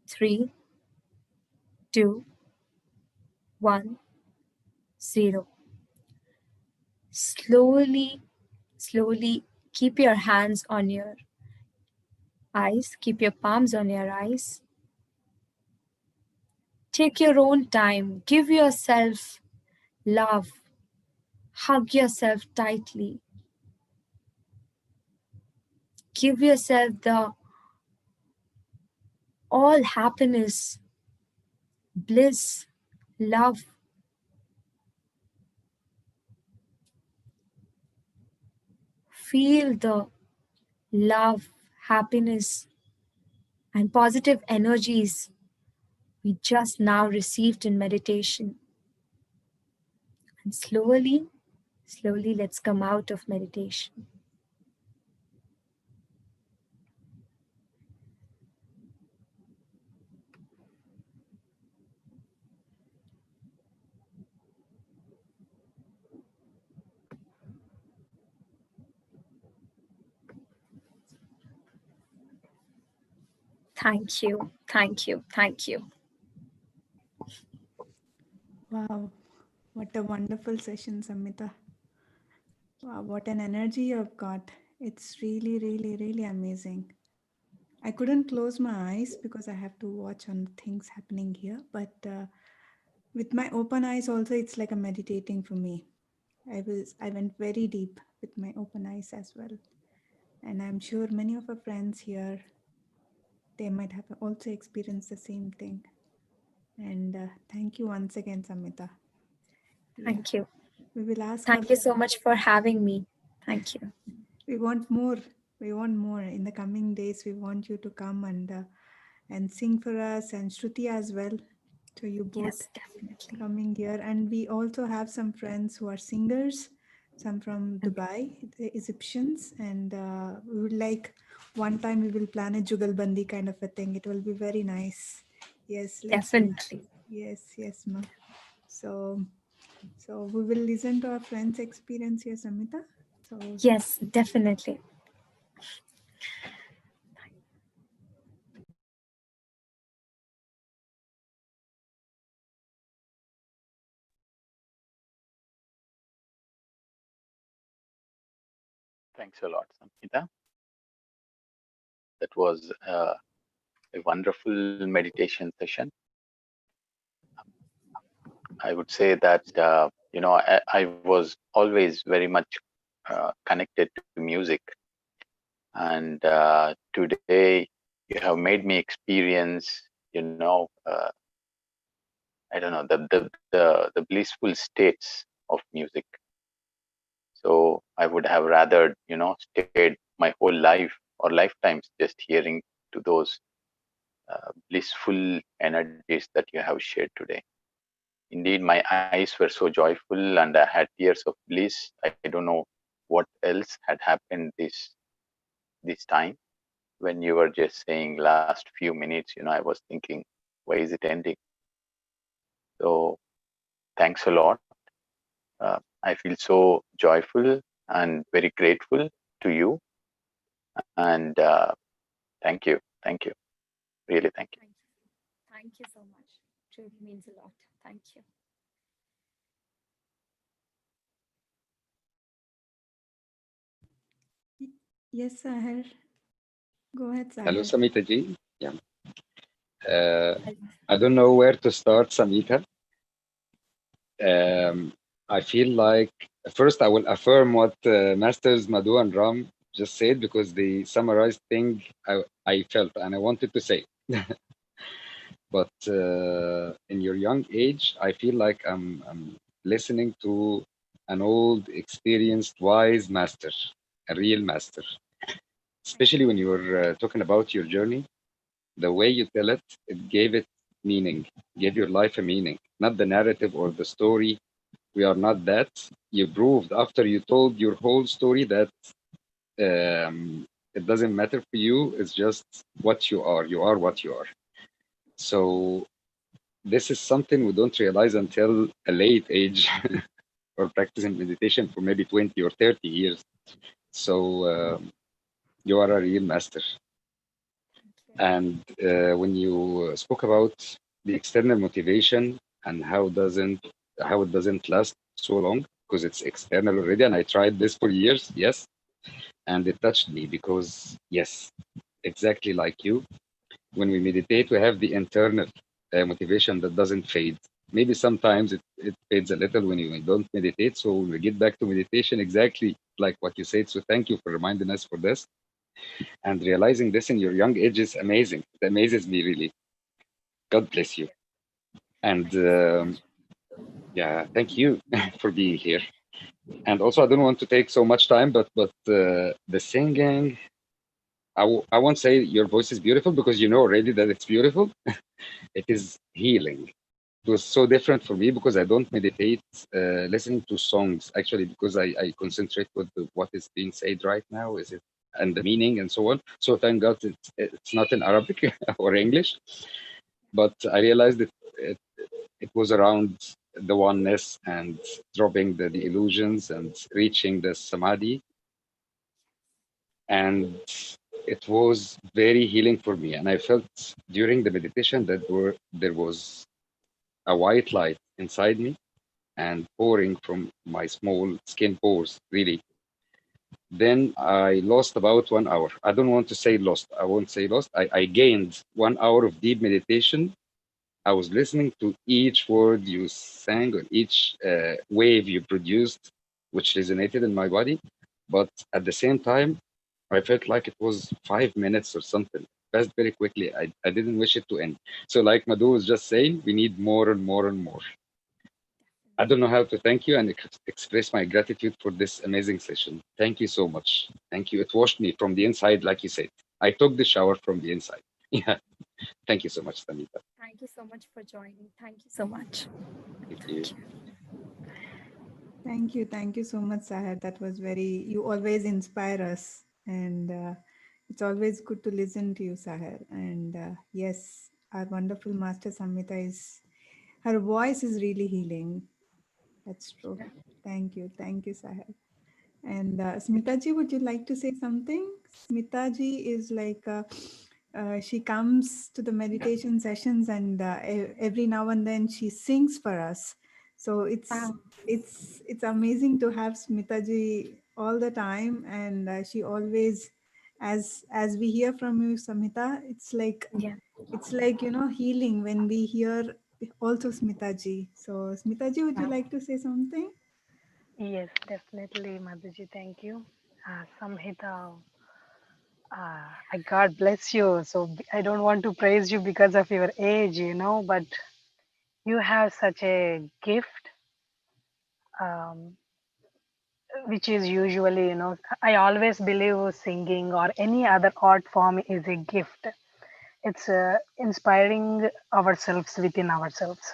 3, 2, 1, 0. Slowly, slowly keep your hands on your eyes, keep your palms on your eyes. Take your own time, give yourself love, hug yourself tightly, give yourself the all happiness, bliss, love. Feel the love, happiness, and positive energies we just now received in meditation. And slowly, slowly, let's come out of meditation. Thank you, thank you, thank you. Wow, what a wonderful session, Samhita. Wow, what an energy you've got. It's really, really, really amazing. I couldn't close my eyes because I have to watch on things happening here, but with my open eyes also it's like a meditating for me. I went very deep with my open eyes as well. And I'm sure many of our friends here they might have also experienced the same thing. And thank you once again, Samhita. Yeah, Thank you. we will ask our Thank you friends. so much for having me. Thank you. We want more. We want more. In the coming days, we want you to come and sing for us and Shruti as well. So you both Yes, definitely. coming here. And we also have some friends who are singers, some from Okay, Dubai, the Egyptians. And we would like one time we will plan a Jugalbandi kind of a thing. It will be very nice. Yes, let's do that. definitely. Yes, yes, ma. So, so we will listen to our friends' experience here, Samita. So Yes, definitely. Thanks a lot, Samhita. That was a wonderful meditation session. I would say that I was always very much connected to music, and today you have made me experience, I don't know, the blissful states of music. So I would have rather, stayed my whole life or lifetimes just hearing to those blissful energies that you have shared today. Indeed, my eyes were so joyful and I had tears of bliss. I don't know what else had happened this time. When you were just saying last few minutes, I was thinking, why is it ending? So thanks a lot. I feel so joyful and very grateful to you. And thank you, really thank you. Thank you. Thank you so much. It really means a lot. Thank you. yes, Sahar. Go ahead, Hello, Sahar. Samhita ji. Yeah. I don't know where to start, Samhita. I feel like first I will affirm what Masters Madhu and Ram just said because they summarized thing I felt and I wanted to say. But in your young age, I feel like I'm listening to an old, experienced, wise master, a real master. Especially when you were talking about your journey, the way you tell it, it gave it meaning, gave your life a meaning, not the narrative or the story. We are not that. You proved after you told your whole story that it doesn't matter for you. It's just what you are. You are what you are. So this is something we don't realize until a late age or practicing meditation for maybe 20 or 30 years. So you are a real master. And when you spoke about the external motivation and how it doesn't last so long because it's external already, and I tried this for years, yes, and it touched me because yes, exactly like you, when we meditate, we have the internal motivation that doesn't fade. Maybe sometimes it fades a little when you don't meditate. So when we get back to meditation, exactly like what you said. So thank you for reminding us for this. And realizing this in your young age is amazing. It amazes me really. God bless you. And yeah, thank you for being here. And also, I don't want to take so much time, but the singing, I won't say your voice is beautiful because you know already that it's beautiful. It is healing. It was so different for me because I don't meditate listening to songs actually because I concentrate with what is being said right now is it and the meaning and so on. So thank God it's not in Arabic or English, but I realized that it was around the oneness and dropping the illusions and reaching the samadhi, and it was very healing for me. And I felt during the meditation that there was a white light inside me and pouring from my small skin pores, really. Then I lost about 1 hour. I don't want to say lost. I won't say lost. I gained 1 hour of deep meditation. I was listening to each word you sang or each wave you produced, which resonated in my body. But at the same time, I felt like it was 5 minutes or something. Passed very quickly. I didn't wish it to end. So, like Madhu was just saying, we need more and more and more. I don't know how to thank you and express my gratitude for this amazing session. Thank you so much. Thank you. It washed me from the inside, like you said. I took the shower from the inside. Yeah. Thank you so much, Samhitha. Thank you so much for joining. Thank you so much. Thank you. Thank you. Thank you so much, Sahar. That was you always inspire us. And it's always good to listen to you, Sahar. And yes, our wonderful Master Samhita her voice is really healing. That's true. Thank you, Sahar. And Smitaji, would you like to say something? Smitaji is she comes to the meditation sessions and every now and then she sings for us. So Wow. it's amazing to have Smitaji all the time, and she always, as we hear from you, Samhita, Yeah. it's like healing when we hear also Smitaji. So Smitaji, would you Wow. like to say something? Yes, definitely, Madhuji. Thank you. Samhita, God bless you. I don't want to praise you because of your age, but you have such a gift, um, which is usually, I always believe singing or any other art form is a gift. It's inspiring ourselves within ourselves.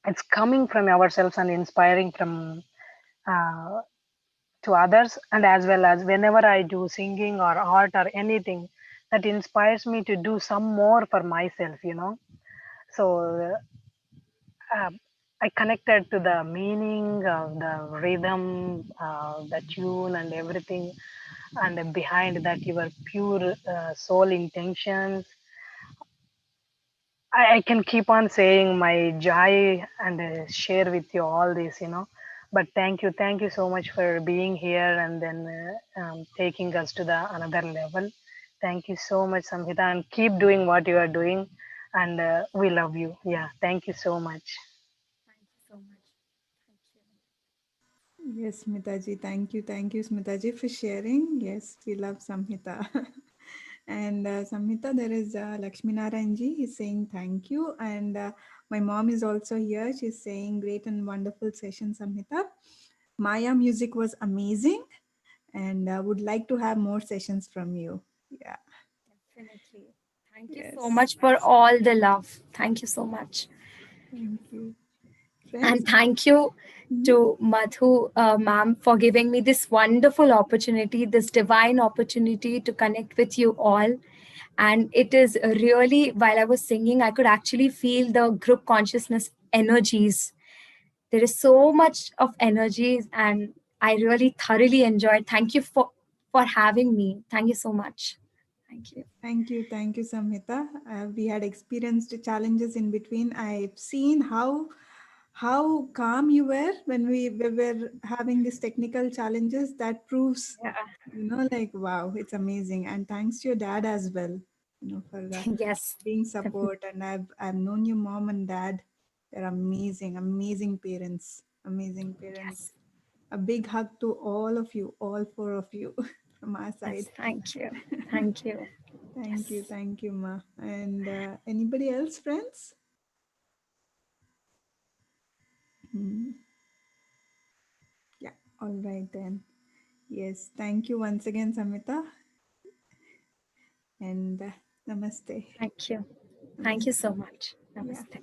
It's coming from ourselves and inspiring from uh, to others, and as well as whenever I do singing or art or anything that inspires me to do some more for myself. So uh, I connected to the meaning of the rhythm, the tune and everything, and behind that your pure soul intentions. I can keep on saying my joy and share with you all this. But thank you so much for being here and then taking us to the another level. Thank you so much, Samhita, and keep doing what you are doing. And we love you. Yeah, thank you so much. Thank you so much. Thank you. Yes, Smitaji. Thank you, Smitaji, for sharing. Yes, we love Samhita. And Samhita, there is Lakshmi Narayanji is saying thank you. And my mom is also here. She's saying great and wonderful session, Samhita. Maya music was amazing and would like to have more sessions from you. Yeah, Definitely. Thank you so yes. much for all the love. Thank you so much. Thank you. Friends, And thank you mhm. to Madhu, ma'am, for giving me this wonderful opportunity, this divine opportunity to connect with you all. And it is really, while I was singing, I could actually feel the group consciousness energies. There is so much of energies, and I really thoroughly enjoyed. Thank you for having me. Thank you so much. Thank you. Thank you, Samhita. We had experienced challenges in between. I've seen how calm you were when we were having these technical challenges. That proves, Yeah. like wow, it's amazing. And thanks to your dad as well, for Yes, being definitely. support. And I've known your mom and dad. They're amazing, amazing parents, amazing parents. Yes, A big hug to all of you, all four of you, from our yes. side. Thank you. Thank you. Yes. Thank you, Ma. And anybody else, friends? Hmm. Yeah, all right then. Yes, thank you once again, Samita. And namaste. Thank you. Thank you Namaste. so much. Yeah. Namaste.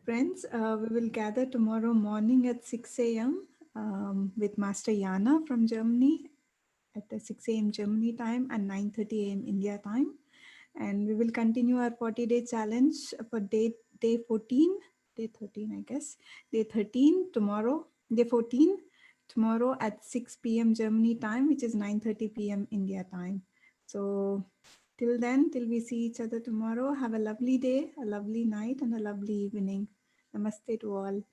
Friends, we will gather tomorrow morning at 6 a.m. With Master Yana from Germany at the 6 a.m. Germany time and 9:30 a.m. India time. And we will continue our 40-day challenge for day 14, day 13, I guess. Day 13 tomorrow, day 14 tomorrow at 6 p.m. Germany time, which is 9:30 p.m. India time. So till then, till we see each other tomorrow, have a lovely day, a lovely night, and a lovely evening. Namaste to all.